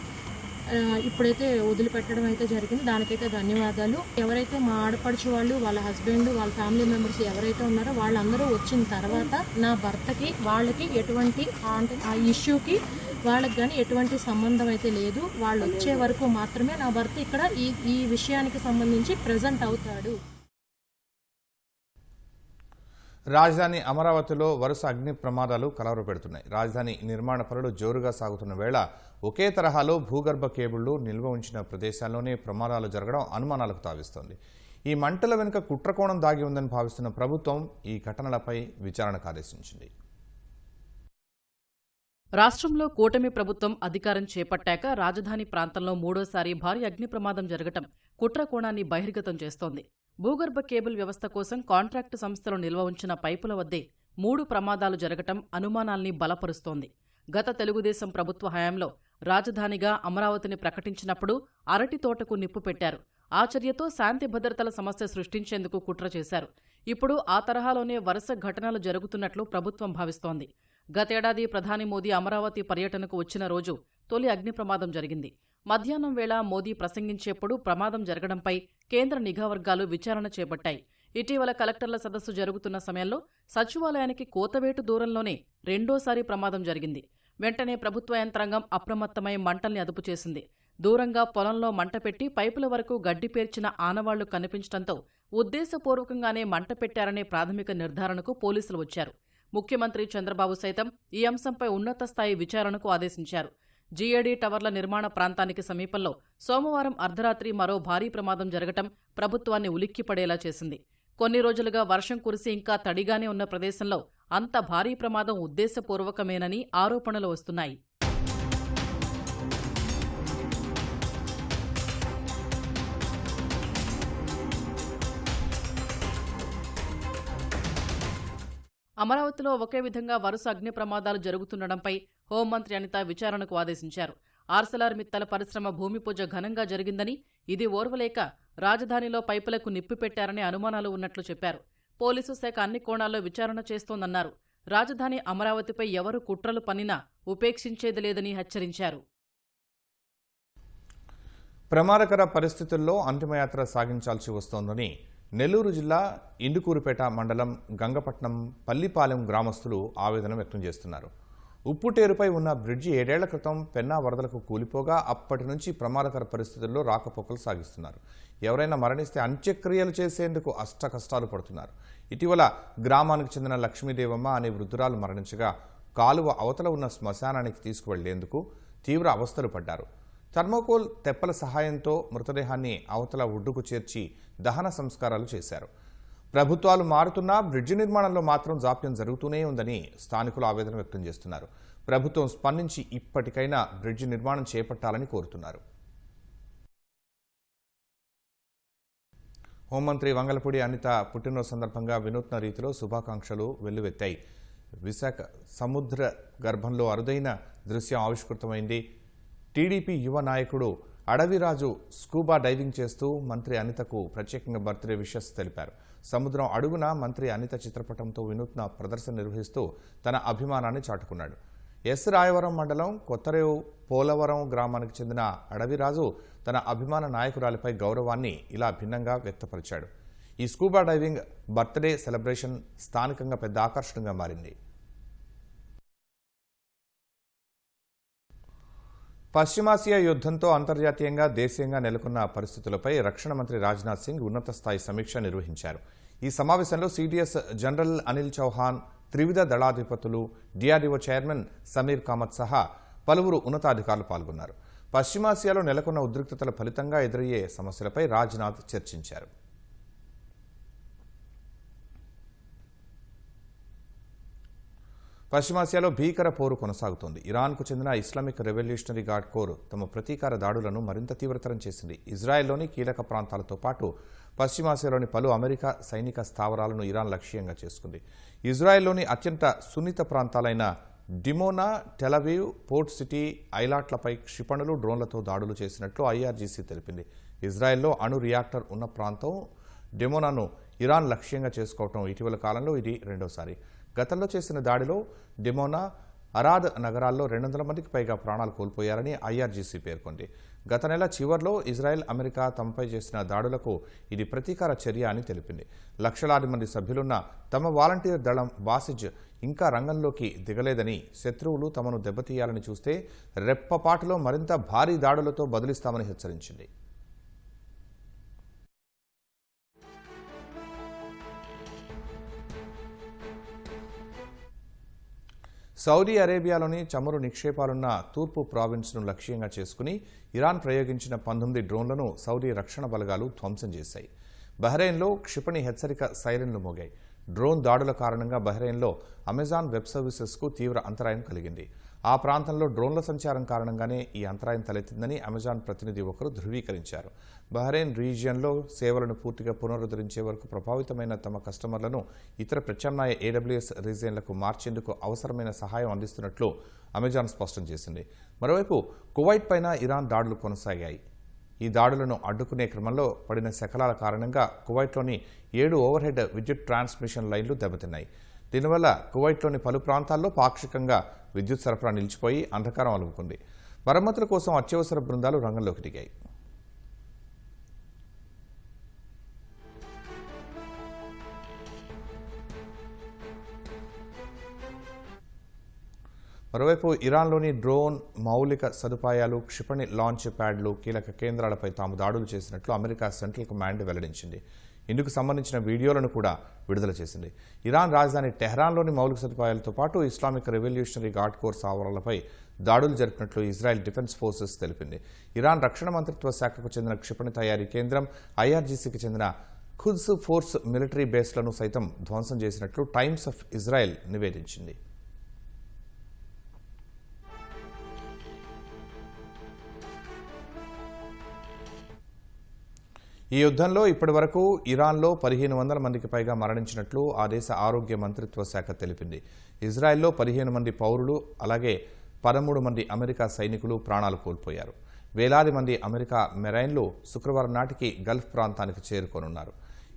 ఇప్పుడైతే వదిలిపెట్టడం అయితే జరిగింది. దానికైతే ధన్యవాదాలు. ఎవరైతే మా ఆడపడుచు వాళ్ళు, వాళ్ళ హస్బెండ్, వాళ్ళ ఫ్యామిలీ మెంబర్స్ ఎవరైతే ఉన్నారో వాళ్ళందరూ వచ్చిన తర్వాత నా భర్తకి వాళ్ళకి ఎటువంటి ఆ ఇష్యూకి వాళ్ళకి కానీ ఎటువంటి సంబంధం అయితే లేదు. వాళ్ళు వచ్చే వరకు మాత్రమే నా భర్త ఇక్కడ ఈ విషయానికి సంబంధించి ప్రెజెంట్ అవుతాడు. రాజధాని అమరావతిలో వరుస అగ్ని ప్రమాదాలు కలవరపెడుతున్నాయి. రాజధాని నిర్మాణ పనులు జోరుగా సాగుతున్న వేళ ఒకే తరహాలో భూగర్భ కేబుళ్లు నిల్వ ఉంచిన ప్రదేశాల్లోనే ప్రమాదాలు జరగడం అనుమానాలకు తావిస్తోంది. ఈ మంటల వెనుక కుట్రకోణం దాగి ఉందని భావిస్తున్న ప్రభుత్వం ఈ ఘటనలపై విచారణకు ఆదేశించింది. రాష్ట్రంలో కూటమి ప్రభుత్వం అధికారం చేపట్టాక రాజధాని ప్రాంతంలో మూడోసారి భారీ అగ్ని ప్రమాదం జరగటం కుట్రకోణాన్ని బహిర్గతం చేస్తోంది. భూగర్భ కేబుల్ వ్యవస్థ కోసం కాంట్రాక్టు సంస్థలు నిల్వ ఉంచిన పైపుల వద్దే 3 ప్రమాదాలు జరగటం అనుమానాల్ని బలపరుస్తోంది. గత తెలుగుదేశం ప్రభుత్వ హయాంలో రాజధానిగా అమరావతిని ప్రకటించినప్పుడు అరటి తోటకు నిప్పు పెట్టారు. ఆ చర్యతో శాంతి భద్రతల సమస్య సృష్టించేందుకు కుట్ర చేశారు. ఇప్పుడు ఆ తరహాలోనే వరుస ఘటనలు జరుగుతున్నట్లు ప్రభుత్వం భావిస్తోంది. గతేడాది ప్రధాని మోదీ అమరావతి పర్యటనకు వచ్చిన రోజు తొలి అగ్ని ప్రమాదం జరిగింది. మధ్యాహ్నం వేళ మోదీ ప్రసంగించేప్పుడు ప్రమాదం జరగడంపై కేంద్ర నిఘా వర్గాలు విచారణ చేపట్టాయి. ఇటీవల కలెక్టర్ల సదస్సు జరుగుతున్న సమయంలో సచివాలయానికి కోతవేటు దూరంలోనే రెండోసారి ప్రమాదం జరిగింది. వెంటనే ప్రభుత్వ యంత్రాంగం అప్రమత్తమై మంటల్ని అదుపు చేసింది. దూరంగా పొలంలో మంట పెట్టి పైపుల వరకు గడ్డి పేర్చిన ఆనవాళ్లు కనిపించడంతో ఉద్దేశపూర్వకంగానే మంట పెట్టారనే ప్రాథమిక నిర్ధారణకు పోలీసులు వచ్చారు. ముఖ్యమంత్రి చంద్రబాబు సైతం ఈ అంశంపై ఉన్నత స్థాయి విచారణకు ఆదేశించారు. జీఏడీ టవర్ల నిర్మాణ ప్రాంతానికి సమీపంలో సోమవారం అర్ధరాత్రి మరో భారీ ప్రమాదం జరగటం ప్రభుత్వాన్ని ఉలిక్కిపడేలా చేసింది. కొన్ని రోజులుగా వర్షం కురిసి ఇంకా తడిగానే ఉన్న ప్రదేశంలో అంత భారీ ప్రమాదం ఉద్దేశపూర్వకమేనని ఆరోపణలు వస్తున్నాయి. అమరావతిలో ఒకే విధంగా వరుస అగ్ని ప్రమాదాలు జరుగుతుండటంపై హోంమంత్రి అనిత విచారణకు ఆదేశించారు. ఆర్సెలర్ మిత్తల పరిశ్రమ భూమి పూజ ఘనంగా జరిగిందని, ఇది ఓర్వలేక రాజధానిలో పైపులకు నిప్పు పెట్టారనే అనుమానాలు ఉన్నట్లు చెప్పారు. పోలీసు శాఖ అన్ని కోణాల్లో విచారణ చేస్తోందన్నారు. రాజధాని అమరావతిపై ఎవరు కుట్రలు పన్నినా ఉపేక్షించేది లేదని హెచ్చరించారు. ప్రమాదకర పరిస్థితుల్లో అంతిమయాత్ర సాగించాల్సి వస్తోందని నెల్లూరు జిల్లా ఇందుకూరుపేట మండలం గంగపట్నం పల్లిపాలెం గ్రామస్తులు ఆవేదన వ్యక్తం చేస్తున్నారు. ఉప్పుటేరుపై ఉన్న బ్రిడ్జి 7 ఏళ్ల క్రితం పెన్నా వరదలకు కూలిపోగా అప్పటి నుంచి ప్రమాదకర పరిస్థితుల్లో రాకపోకలు సాగిస్తున్నారు. ఎవరైనా మరణిస్తే అంత్యక్రియలు చేసేందుకు అష్టకష్టాలు పడుతున్నారు. ఇటీవల గ్రామానికి చెందిన లక్ష్మీదేవమ్మ అనే వృద్ధురాలు మరణించగా కాలువ అవతల ఉన్న శ్మశానానికి తీసుకువెళ్లేందుకు తీవ్ర అవస్థలు పడ్డారు. థర్మోకోల్ తెప్పల సహాయంతో మృతదేహాన్ని అవతల ఒడ్డుకు చేర్చి దహన సంస్కారాలు చేశారు. ప్రభుత్వాలు మారుతున్నా బ్రిడ్జి నిర్మాణంలో మాత్రం జాప్యం జరుగుతూనే ఉందని స్థానికులు ఆవేదన వ్యక్తం చేస్తున్నారు. ప్రభుత్వం స్పందించి ఇప్పటికైనా బ్రిడ్జి నిర్మాణం చేపట్టాలని కోరుతున్నారు. హోంమంత్రి వంగలపూడి అనిత పుట్టినరోజు సందర్భంగా వినూత్న రీతిలో శుభాకాంక్షలు వెల్లువెత్తాయి. విశాఖ సముద్ర గర్భంలో అరుదైన దృశ్యం ఆవిష్కృతమైంది. టీడీపీ యువ నాయకుడు అడవిరాజు స్కూబా డైవింగ్ చేస్తూ మంత్రి అనితకు ప్రత్యేకంగా బర్త్డే విషెస్ తెలిపారు. సముద్రం అడుగున మంత్రి అనిత చిత్రపటంతో వినూత్న ప్రదర్శన నిర్వహిస్తూ తన అభిమానాన్ని చాటుకున్నాడు. ఎస్ రాయవరం మండలం కొత్తరేవు పోలవరం గ్రామానికి చెందిన అడవిరాజు తన అభిమాన నాయకురాలిపై గౌరవాన్ని ఇలా భిన్నంగా వ్యక్తపరిచాడు. ఈ స్కూబా డైవింగ్ బర్త్డే సెలబ్రేషన్ స్థానికంగా పెద్ద ఆకర్షణగా మారింది. పశ్చిమాసియా యుద్ధంతో అంతర్జాతీయంగా దేశీయంగా నెలకొన్న పరిస్థితులపై రక్షణ మంత్రి రాజ్నాథ్ సింగ్ ఉన్నత స్థాయి సమీక్ష నిర్వహించారు. ఈ సమావేశంలో సిడిఎస్ జనరల్ అనిల్ చౌహాన్, త్రివిధ దళాధిపతులు, డిఆర్డీఓ చైర్మన్ సమీర్ కామత్ సహా పలువురు ఉన్నతాధికారులు పాల్గొన్నారు. పశ్చిమాసియాలో నెలకొన్న ఉద్రిక్తతల ఫలితంగా ఎదురయ్యే సమస్యలపై రాజ్నాథ్ చర్చించారు. పశ్చిమాసియాలో భీకర పోరు కొనసాగుతోంది. ఇరాన్కు చెందిన ఇస్లామిక్ రెవల్యూషనరీ గార్డ్ కోర్ తమ ప్రతీకార దాడులను మరింత తీవ్రతరం చేసింది. ఇజ్రాయెల్లోని కీలక ప్రాంతాలతో పాటు పశ్చిమాసియాలోని పలు అమెరికా సైనిక స్థావరాలను ఇరాన్ లక్ష్యంగా చేసుకుంది. ఇజ్రాయెల్లోని అత్యంత సున్నిత ప్రాంతాలైన డిమోనా, టెలవీవ్, పోర్ట్ సిటీ, ఐలాట్లపై క్షిపణులు, డ్రోన్లతో దాడులు చేసినట్లు ఐఆర్జీసీ తెలిపింది. ఇజ్రాయెల్లో అణు రియాక్టర్ ఉన్న ప్రాంతం డిమోనాను ఇరాన్ లక్ష్యంగా చేసుకోవడం ఇటీవల కాలంలో ఇది రెండోసారి. గతంలో చేసిన దాడిలో డిమోనా, అరాద్ నగరాల్లో 200 మందికి పైగా ప్రాణాలు కోల్పోయారని ఐఆర్జీసీ పేర్కొంది. గత నెల చివర్లో ఇజ్రాయెల్, అమెరికా తమపై చేసిన దాడులకు ఇది ప్రతీకార చర్య అని తెలిపింది. లక్షలాది మంది సభ్యులున్న తమ వాలంటీర్ దళం బాసిజ్ ఇంకా రంగంలోకి దిగలేదని, శత్రువులు తమను దెబ్బతీయాలని చూస్తే రెప్పపాటులో మరింత భారీ దాడులతో బదులిస్తామని హెచ్చరించింది. సౌదీ అరేబియాలోని చమురు నిక్షేపాలున్న తూర్పు ప్రావిన్స్ను లక్ష్యంగా చేసుకుని ఇరాన్ ప్రయోగించిన 19 డ్రోన్లను సౌదీ రక్షణ బలగాలు ధ్వంసం చేశాయి. బహ్రెయిన్లో క్షిపణి హెచ్చరిక సైరన్లు మోగాయి. డ్రోన్ దాడుల కారణంగా బహ్రెయిన్లో అమెజాన్ వెబ్ సర్వీసెస్కు తీవ్ర అంతరాయం కలిగింది. ఆ ప్రాంతంలో డ్రోన్ల సంచారం కారణంగానే ఈ అంతరాయం తలెత్తిందని అమెజాన్ ప్రతినిధి ఒకరు ధృవీకరించారు. బహ్రెయిన్ రీజియన్లో సేవలను పూర్తిగా పునరుద్ధరించే వరకు ప్రభావితమైన తమ కస్టమర్లను ఇతర ప్రత్యామ్నాయ ఏడబ్ల్యూఎస్ రీజియన్లకు మార్చేందుకు అవసరమైన సహాయం అందిస్తున్నట్లు అమెజాన్ స్పష్టం చేసింది. మరోవైపు కువైట్ పైన ఇరాన్ దాడులు కొనసాగాయి. ఈ దాడులను అడ్డుకునే క్రమంలో పడిన శకలాల కారణంగా కువైట్లోని 7 ఓవర్హెడ్ విద్యుత్ ట్రాన్స్మిషన్ లైన్లు దెబ్బతిన్నాయి. దీనివల్ల కువైట్లోని పలు ప్రాంతాల్లో పాక్షికంగా విద్యుత్ సరఫరా నిలిచిపోయి అంధకారం అలుముకుంది. మరమ్మతుల కోసం అత్యవసర బృందాలు రంగంలోకి దిగాయి. మరోవైపు ఇరాన్లోని డ్రోన్ మౌలిక సదుపాయాలు, క్షిపణి లాంచ్ ప్యాడ్లు, కీలక కేంద్రాలపై తాము దాడులు చేసినట్లు అమెరికా సెంట్రల్ కమాండ్ వెల్లడించింది. ఇందుకు సంబంధించిన వీడియోలను కూడా విడుదల చేసింది. ఇరాన్ రాజధాని టెహ్రాన్లోని మౌలిక సదుపాయాలతో పాటు ఇస్లామిక్ రెవల్యూషనరీ గార్డ్ కోర్ స్థావరాలపై దాడులు జరిపినట్లు ఇజ్రాయెల్ డిఫెన్స్ ఫోర్సెస్ తెలిపింది. ఇరాన్ రక్షణ మంత్రిత్వ శాఖకు చెందిన క్షిపణి తయారీ కేంద్రం, ఐఆర్జీసీకి చెందిన ఖుద్స్ ఫోర్స్ మిలిటరీ బేస్లను సైతం ధ్వంసం చేసినట్లు టైమ్స్ ఆఫ్ ఇజ్రాయెల్ నివేదించింది. ఈ యుద్ధంలో ఇప్పటివరకు ఇరాన్లో 1500 మందికి పైగా మరణించినట్లు ఆ దేశ ఆరోగ్య మంత్రిత్వ శాఖ తెలిపింది. ఇజ్రాయెల్లో 15 మంది పౌరులు, అలాగే 13 మంది అమెరికా సైనికులు ప్రాణాలు కోల్పోయారు. వేలాది మంది అమెరికా మెరైన్లు శుక్రవారం నాటికి గల్ఫ్ ప్రాంతానికి చేరుకోనున్నారు.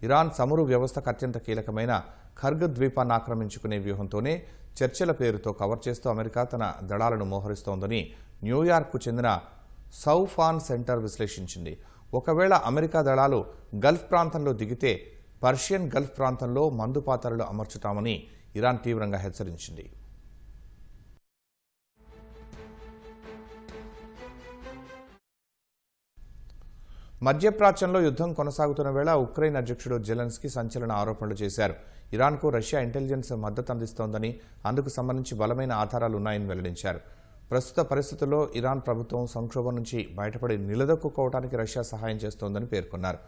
ఇరాన్ చమురు వ్యవస్థకు అత్యంత కీలకమైన ఖర్గ్ ద్వీపాన్ని ఆక్రమించుకునే వ్యూహంతోనే చర్చల పేరుతో కవర్ చేస్తూ అమెరికా తన దళాలను మోహరిస్తోందని న్యూయార్క్కు చెందిన సౌఫాన్ సెంటర్ విశ్లేషించింది. ఒకవేళ అమెరికా దళాలు గల్ఫ్ ప్రాంతంలో దిగితే పర్షియన్ గల్ఫ్ ప్రాంతంలో మందుపాతరలు అమర్చుతామని ఇరాన్ తీవ్రంగా హెచ్చరించింది. మధ్యప్రాచ్యంలో యుద్ధం కొనసాగుతున్న వేళ ఉక్రెయిన్ అధ్యక్షుడు జెలెన్స్కీ సంచలన ఆరోపణలు చేశారు. ఇరాన్కు రష్యా ఇంటెలిజెన్స్ మద్దతు అందిస్తోందని, అందుకు సంబంధించి బలమైన ఆధారాలున్నాయని వెల్లడించారు. ప్రస్తుత పరిస్థితుల్లో ఇరాన్ ప్రభుత్వం సంక్షోభం నుంచి బయటపడి నిలదొక్కుకోవడానికి రష్యా సహాయం చేస్తోందని పేర్కొన్నారు.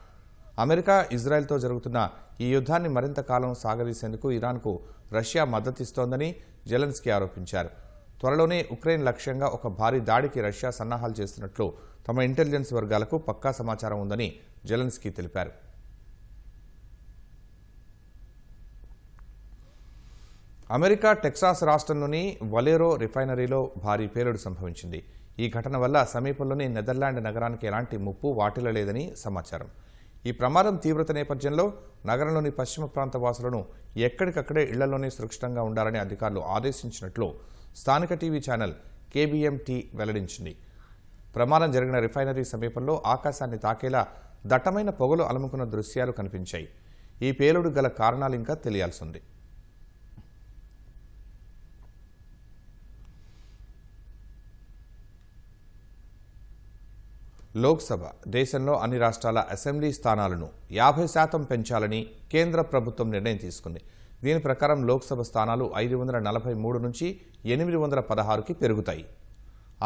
అమెరికా, ఇజ్రాయెల్తో జరుగుతున్న ఈ యుద్ధాన్ని మరింత కాలం సాగదీసేందుకు ఇరాన్కు రష్యా మద్దతిస్తోందని జెలెన్స్కీ ఆరోపించారు. త్వరలోనే ఉక్రెయిన్ లక్ష్యంగా ఒక భారీ దాడికి రష్యా సన్నాహాలు చేస్తున్నట్లు తమ ఇంటెలిజెన్స్ వర్గాలకు పక్కా సమాచారం ఉందని జెలెన్స్కీ తెలిపారు. అమెరికా టెక్సాస్ రాష్ట్రంలోని వలేరో రిఫైనరీలో భారీ పేలుడు సంభవించింది. ఈ ఘటన వల్ల సమీపంలోని నెదర్లాండ్ నగరానికి ఎలాంటి ముప్పు వాటిల్లలేదని సమాచారం. ఈ ప్రమాదం తీవ్రత నేపథ్యంలో నగరంలోని పశ్చిమ ప్రాంత వాసులను ఎక్కడికక్కడే ఇళ్లలోనే సురక్షితంగా ఉండాలని అధికారులు ఆదేశించినట్లు స్థానిక టీవీ ఛానల్ కేబీఎంటీ వెల్లడించింది. ప్రమాదం జరిగిన రిఫైనరీ సమీపంలో ఆకాశాన్ని తాకేలా దట్టమైన పొగలు అలుముకున్న దృశ్యాలు కనిపించాయి. ఈ పేలుడు గల కారణాలు ఇంకా తెలియాల్సి ఉంది. లోక్సభ దేశంలో అన్ని రాష్ట్రాల అసెంబ్లీ స్థానాలను 50% పెంచాలని కేంద్ర ప్రభుత్వం నిర్ణయం తీసుకుంది. దీని ప్రకారం లోక్సభ స్థానాలు 543 నుంచి 816కి పెరుగుతాయి.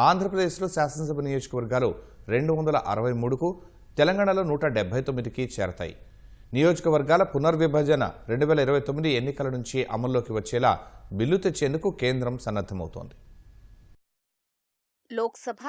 ఆంధ్రప్రదేశ్లో శాసనసభ నియోజకవర్గాలు 263కు, తెలంగాణలో 179కి చేరతాయి. నియోజకవర్గాల పునర్విభజన 2029 ఎన్నికల నుంచి అమల్లోకి వచ్చేలా బిల్లు తెచ్చేందుకు కేంద్రం సన్నద్ధమవుతోంది. లోక్సభ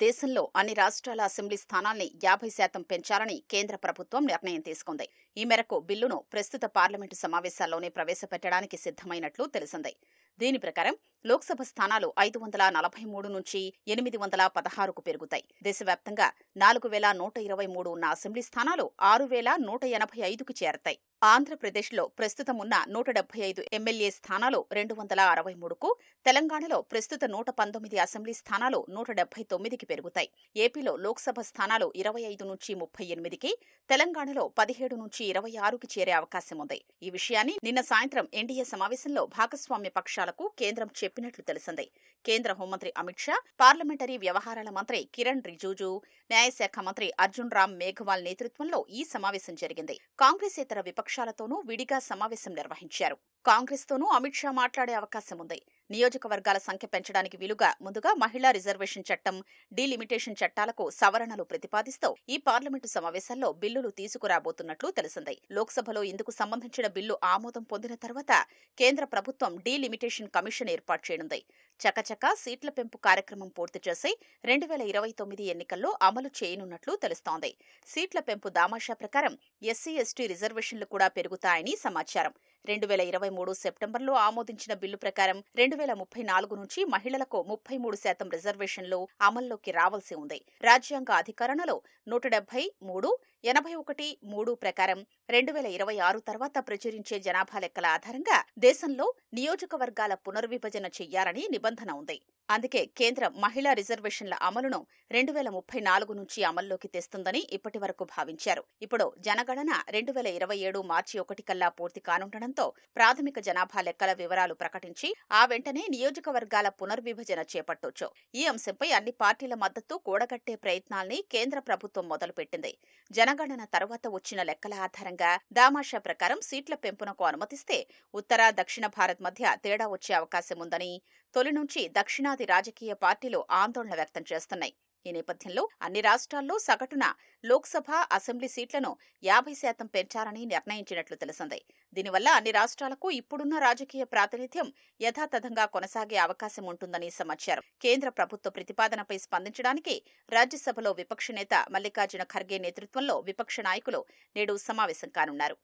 దేశంలో అన్ని రాష్ట్రాల అసెంబ్లీ స్థానాల్ని 50% పెంచాలని కేంద్ర ప్రభుత్వం నిర్ణయం తీసుకుంది. ఈ మేరకు బిల్లును ప్రస్తుత పార్లమెంటు సమావేశాల్లోనే ప్రవేశపెట్టడానికి సిద్ధమైనట్లు తెలిసింది. దీని ప్రకారం లోక్సభ స్థానాలు 543 నుంచి 816కు పెరుగుతాయి. దేశవ్యాప్తంగా 4123 ఉన్న అసెంబ్లీ స్థానాలు 6185కు చేరతాయి. ఆంధ్రప్రదేశ్లో ప్రస్తుతం ఉన్న 175 ఎమ్మెల్యే స్థానాలు 263కు, తెలంగాణలో ప్రస్తుత 119 అసెంబ్లీ స్థానాలు 179కి పెరుగుతాయి. ఏపీలో లోక్సభ స్థానాలు 25 నుంచి 38కి, తెలంగాణలో 17 నుంచి 26కి చేరే అవకాశం ఉంది. ఈ విషయాన్ని నిన్న సాయంత్రం ఎన్డీఏ సమావేశంలో భాగస్వామ్య పక్షాలకు కేంద్రం చెప్పినట్లు తెలిసింది. కేంద్ర హోంమంత్రి అమిత్ షా, పార్లమెంటరీ వ్యవహారాల మంత్రి కిరణ్ రిజిజు, న్యాయశాఖ మంత్రి అర్జున్ రామ్ మేఘవాల్ నేతృత్వంలో ఈ సమావేశం జరిగింది. కాంగ్రెసేతర విపక్షాలతోనూ విడిగా సమావేశం నిర్వహించారు. కాంగ్రెస్తోనూ అమిత్ షా మాట్లాడే అవకాశం ఉంది. నియోజకవర్గాల సంఖ్య పెంచడానికి వీలుగా ముందుగా మహిళా రిజర్వేషన్ చట్టం, డీలిమిటేషన్ చట్టాలకు సవరణలు ప్రతిపాదిస్తూ ఈ పార్లమెంటు సమావేశాల్లో బిల్లులు తీసుకురాబోతున్నట్లు తెలిసింది. లోక్సభలో ఇందుకు సంబంధించిన బిల్లు ఆమోదం పొందిన తర్వాత కేంద్ర ప్రభుత్వం డీలిమిటేషన్ కమిషన్ ఏర్పాటు చేయనుంది. చకచకా సీట్ల పెంపు కార్యక్రమం పూర్తి చేసి 2029 ఎన్నికల్లో అమలు చేయనున్నట్లు తెలుస్తోంది. సీట్ల పెంపు దామాషా ప్రకారం ఎస్సీ, ఎస్టీ రిజర్వేషన్లు కూడా పెరుగుతాయని సమాచారం. 2023 సెప్టెంబర్లో ఆమోదించిన బిల్లు ప్రకారం 2034 నుంచి మహిళలకు 33% రిజర్వేషన్లు అమల్లోకి రావాల్సి ఉంది. రాజ్యాంగ అధికరణలో 173, 81(3) ప్రకారం 2026 తర్వాత ప్రచురించే జనాభా లెక్కల ఆధారంగా దేశంలో నియోజకవర్గాల పునర్విభజన చెయ్యాలని నిబంధన ఉంది. అందుకే కేంద్రం మహిళా రిజర్వేషన్ల అమలును 2034 నుంచి అమల్లోకి తెస్తుందని ఇప్పటి వరకు భావించారు. ఇప్పుడు జనగణన 2027 మార్చి 1 కల్లా పూర్తి కానుండడంతో ప్రాథమిక జనాభా లెక్కల వివరాలు ప్రకటించి ఆ వెంటనే నియోజకవర్గాల పునర్విభజన చేపట్టొచ్చు. ఈ అంశంపై అన్ని పార్టీల మద్దతు కూడగట్టే ప్రయత్నాల్ని కేంద్ర ప్రభుత్వం మొదలుపెట్టింది. జనగణన తర్వాత వచ్చిన లెక్కల ఆధారంగా దామాషా ప్రకారం సీట్ల పెంపునకు అనుమతిస్తే ఉత్తర, దక్షిణ భారత్ మధ్య తేడా వచ్చే అవకాశం ఉందని తొలి నుంచి దక్షిణాది రాజకీయ పార్టీలు ఆందోళన వ్యక్తం చేస్తున్నాయి. ఈ నేపథ్యంలో అన్ని రాష్ట్రాల్లో సగటున లోక్సభ, అసెంబ్లీ సీట్లను 50% పెంచాలని నిర్ణయించినట్లు తెలిసింది. దీనివల్ల అన్ని రాష్ట్రాలకు ఇప్పుడున్న రాజకీయ ప్రాతినిధ్యం యథాతథంగా కొనసాగే అవకాశం ఉంటుందని సమాచారం. కేంద్ర ప్రభుత్వ ప్రతిపాదనపై స్పందించడానికి రాజ్యసభలో విపక్ష నేత మల్లికార్జున ఖర్గే నేతృత్వంలో విపక్ష నాయకులు నేడు సమావేశం కానున్నారు.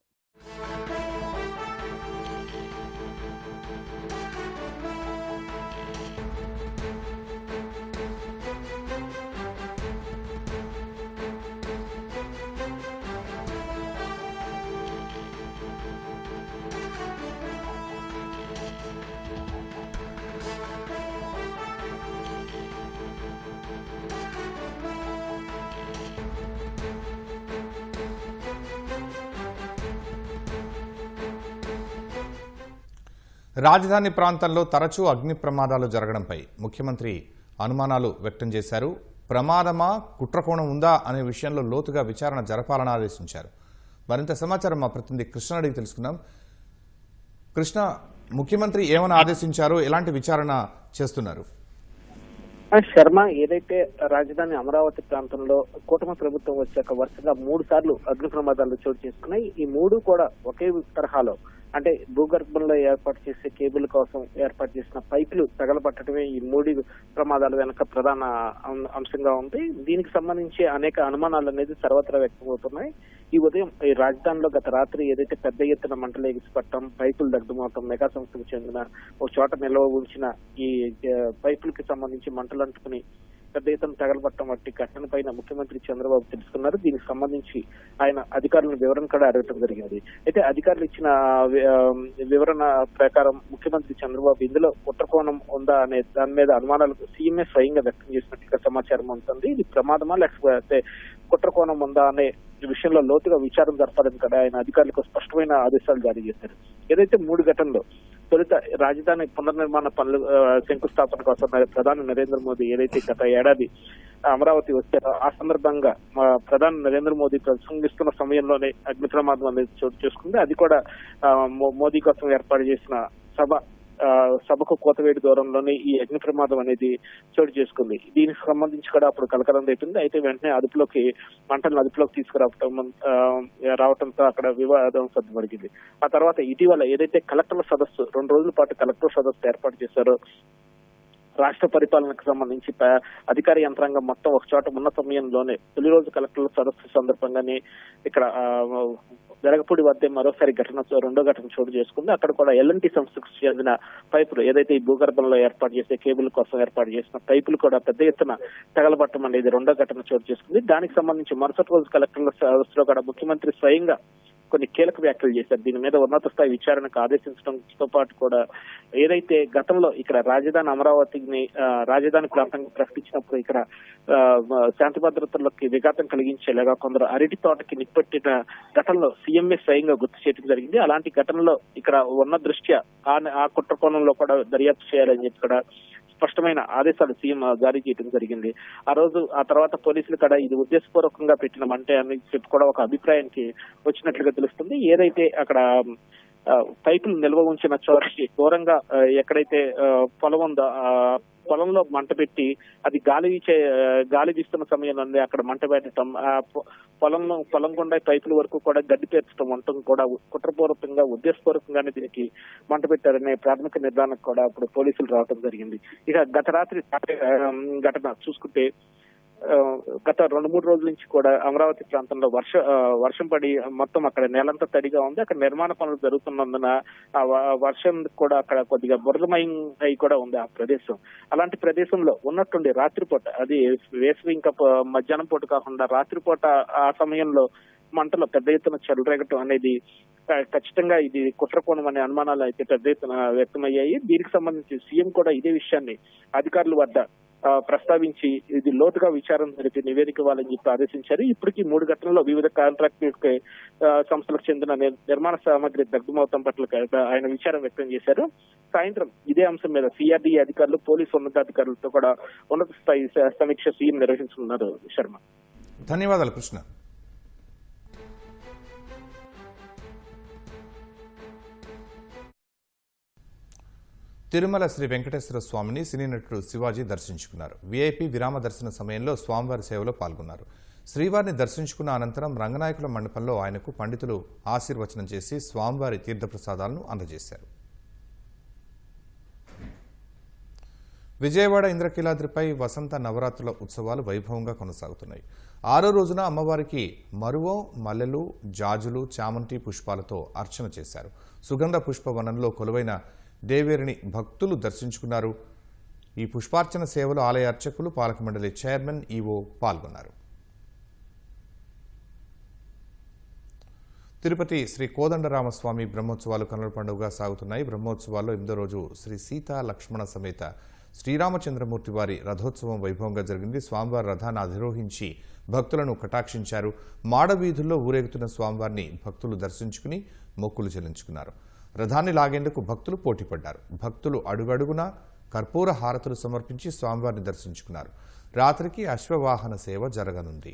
రాజధాని ప్రాంతంలో తరచూ అగ్ని ప్రమాదాలు జరగడంపై ముఖ్యమంత్రి అనుమానాలు వ్యక్తం చేశారు. ప్రమాదమా, కుట్రకోణం ఉందా అనే విషయంలో లోతుగా విచారణ జరపాలని ఆదేశించారు. మరింత సమాచారం మా ప్రతినిధి కృష్ణ అడిగి తెలుసుకుందాం. కృష్ణ, ముఖ్యమంత్రి ఏమని ఆదేశించారు, ఎలాంటి విచారణ చేస్తున్నారు? శర్మ, ఏదైతే రాజధాని అమరావతి ప్రాంతంలో కూటమి ప్రభుత్వం వచ్చాక వరుసగా 3 సార్లు అగ్ని ప్రమాదాలు చోటు చేసుకున్నాయి. ఈ 3 కూడా ఒకే తరహాలో అంటే భూగర్భంలో ఏర్పాటు చేసే కేబుల్ కోసం ఏర్పాటు చేసిన పైపులు తగలబట్టడమే ఈ 3 ప్రమాదాల వెనక ప్రధాన అంశంగా ఉంది. దీనికి సంబంధించి అనేక అనుమానాలు అనేది సర్వత్రా వ్యక్తమవుతున్నాయి. ఈ ఉదయం ఈ రాజధానిలో గత రాత్రి ఏదైతే పెద్ద ఎత్తున మంటలు ఎగిసిపట్టడం, పైపులు దగ్ధమవటం, మెగా సంస్థకు చెందిన ఒక చోట నిల్వ ఉంచిన ఈ పైపులకి సంబంధించి మంటలు అంటుకుని పెద్ద ఎత్తున తగలబట్టడం వంటి ఘటన పైన ముఖ్యమంత్రి చంద్రబాబు తెలుసుకున్నారు. దీనికి సంబంధించి ఆయన అధికారులను వివరణ కూడా అడగటం జరిగింది. అయితే అధికారులు ఇచ్చిన వివరణ ప్రకారం ముఖ్యమంత్రి చంద్రబాబు ఇందులో కుట్రకోణం ఉందా అనే దాని మీద అనుమానాలు సీఎంఏ స్వయంగా వ్యక్తం చేసినట్టుగా సమాచారం ఉంటుంది. ఇది ప్రమాదమా లేకపోతే కుట్రకోణం ఉందా అనే విషయంలో లోతుగా విచారం జరపాలని కూడా ఆయన అధికారులకు స్పష్టమైన ఆదేశాలు జారీ చేశారు. ఏదైతే 3 ఘటనలో తొలుత రాజధాని పునర్నిర్మాణ పనులు శంకుస్థాపన కోసం ప్రధాని నరేంద్ర మోదీ ఏదైతే గత ఏడాది అమరావతి వచ్చారో ఆ సందర్భంగా ప్రధాని నరేంద్ర మోదీ ప్రసంగిస్తున్న సమయంలోనే అగ్ని ప్రమాదం అనేది చోటు చేసుకుంది. అది కూడా మోదీ కోసం ఏర్పాటు చేసిన సభకు కోతవేడి దూరంలోనే ఈ అగ్ని ప్రమాదం అనేది చోటు చేసుకుంది. దీనికి సంబంధించి కూడా అప్పుడు కలకలం రేపింది. అయితే వెంటనే మంటలను అదుపులోకి రావడంతో అక్కడ వివాదం సర్దుమడిగింది. ఆ తర్వాత ఇటీవల ఏదైతే కలెక్టర్ల సదస్సు 2 రోజుల పాటు కలెక్టర్ సదస్సు ఏర్పాటు చేశారో, రాష్ట్ర పరిపాలనకు సంబంధించి అధికార యంత్రాంగం మొత్తం ఒక చోట ఉన్న సమయంలోనే తొలి రోజు కలెక్టర్ల సదస్సు సందర్భంగానే ఇక్కడ వెలగపూడి వద్ద మరోసారి రెండో ఘటన చోటు చేసుకుంది. అక్కడ కూడా ఎల్ఎన్టీ సంస్థకు చెందిన పైపులు ఏదైతే ఈ భూగర్భంలో ఏర్పాటు చేసే కేబుల్ కోసం ఏర్పాటు చేసిన పైపులు కూడా పెద్ద ఎత్తున తగలబట్టడం అనేది రెండో ఘటన చోటు చేసుకుంది. దానికి సంబంధించి మరుసటి రోజు కలెక్టర్ల సదస్సులో కూడా ముఖ్యమంత్రి స్వయంగా కొన్ని కీలక వ్యాఖ్యలు చేశారు. దీని మీద ఉన్నత స్థాయి విచారణకు ఆదేశించడంతో పాటు కూడా ఏదైతే గతంలో ఇక్కడ రాజధాని అమరావతిని రాజధాని ప్రాంతంగా ప్రకటించినప్పుడు ఇక్కడ శాంతి భద్రతలకు విఘాతం కలిగించేలాగా కొందరు అరటి తోటకి నిప్పట్టిన ఘటనలో సీఎంఏ స్వయంగా గుర్తు చేయడం జరిగింది. అలాంటి ఘటనలో ఇక్కడ ఉన్న దృష్ట్యా ఆ కుట్ర కోణంలో కూడా దర్యాప్తు చేయాలని చెప్పి కూడా స్పష్టమైన ఆదేశాలు సీఎం జారీ చేయడం జరిగింది. ఆ తర్వాత పోలీసులు కూడా ఇది ఉద్దేశపూర్వకంగా పెట్టిన మంటే అని చెప్పి కూడా ఒక అభిప్రాయానికి వచ్చినట్లుగా తెలుస్తుంది. ఏదైతే అక్కడ పైపులు నిల్వ ఉంచిన చోటకి దూరంగా ఎక్కడైతే పొలం ఉందో పొలంలో మంట పెట్టి అది గాలి వీస్తున్న సమయంలో అక్కడ మంట పెట్టడం, పొలం గుండా పైపుల వరకు కూడా గడ్డి పేర్చడం ఉండటం కూడా కుట్రపూర్వకంగా ఉద్దేశపూర్వకంగానే దీనికి మంట పెట్టారనే ప్రాథమిక నిర్ధారణకు కూడా అప్పుడు పోలీసులు రావడం జరిగింది. ఇక గత రాత్రి ఘటన చూసుకుంటే గత 2-3 రోజుల నుంచి కూడా అమరావతి ప్రాంతంలో వర్షం పడి మొత్తం అక్కడ నేలంతా తడిగా ఉంది. అక్కడ నిర్మాణ పనులు జరుగుతున్నందున ఆ వర్షం కూడా అక్కడ కొద్దిగా బురదమయం అయి కూడా ఉంది ఆ ప్రదేశం. అలాంటి ప్రదేశంలో ఉన్నట్టుండి రాత్రిపూట, అది వేసవి ఇంకా మధ్యాహ్నం పూట కాకుండా రాత్రిపూట ఆ సమయంలో మంటలో పెద్ద ఎత్తున చెలరేగటం అనేది ఖచ్చితంగా ఇది కుట్రకోణం అనే అనుమానాలు అయితే పెద్ద ఎత్తున వ్యక్తమయ్యాయి. దీనికి సంబంధించి సీఎం కూడా ఇదే విషయాన్ని అధికారుల వద్ద ప్రస్తావించి ఇది లోతుగా విచారణ జరిపి నివేదిక ఇవ్వాలని చెప్పి ఆదేశించారు. ఇప్పటికీ 3 ఘటనల్లో వివిధ కాంట్రాక్ట్ సంస్థలకు చెందిన నిర్మాణ సామాగ్రి దగ్ధమవటం పట్ల ఆయన విచారం వ్యక్తం చేశారు. సాయంత్రం ఇదే అంశం మీద సిఆర్డీఏ అధికారులు, పోలీసు ఉన్నతాధికారులతో కూడా ఉన్నత స్థాయి సమీక్ష సీఎం నిర్వహించనున్నారు. శర్మ, ధన్యవాదాలు కృష్ణ. తిరుమల శ్రీ వెంకటేశ్వర స్వామిని సినీ నటుడు శివాజీ దర్శించుకున్నారు. వీఐపీ విరామ దర్శన సమయంలో స్వామివారి సేవలో పాల్గొన్నారు. శ్రీవారిని దర్శించుకున్న అనంతరం రంగనాయకుల మండపంలో ఆయనకు పండితులు ఆశీర్వచనం చేసి స్వామివారి తీర్థప్రసాదాలను అందజేశారు. విజయవాడ ఇంద్రకీలాద్రిపై వసంత నవరాత్రుల ఉత్సవాలు వైభవంగా కొనసాగుతున్నాయి. 6వ రోజున అమ్మవారికి మరువం, మల్లెలు, జాజులు, చామంతి పుష్పాలతో అర్చన చేశారు. సుగంధ పుష్పవనంలో కొలువైన దేవేరిని భక్తులు దర్శించుకున్నారు. ఈ పుష్పార్చన సేవలో ఆలయ అర్చకులు, పాలక మండలి చైర్మన్, ఈవో పాల్గొన్నారు. తిరుపతి శ్రీ కోదండరామస్వామి బ్రహ్మోత్సవాలు కన్నుల పండుగగా సాగుతున్నాయి. బ్రహ్మోత్సవాల్లో 8వ రోజు శ్రీ సీతా లక్ష్మణ సమేత శ్రీరామచంద్రమూర్తి వారి రథోత్సవం వైభవంగా జరిగింది. స్వామివారి రథాన్ని అధిరోహించి భక్తులను కటాక్షించారు. మాడవీధుల్లో ఊరేగుతున్న స్వామివారిని భక్తులు దర్శించుకుని మొక్కులు చెల్లించుకున్నారు. రథాన్ని లాగేందుకు భక్తులు పోటీపడ్డారు. భక్తులు అడుగడుగునా కర్పూర హారతులు సమర్పించి స్వామివారిని దర్శించుకున్నారు. రాత్రికి అశ్వవాహన సేవ జరగనుంది.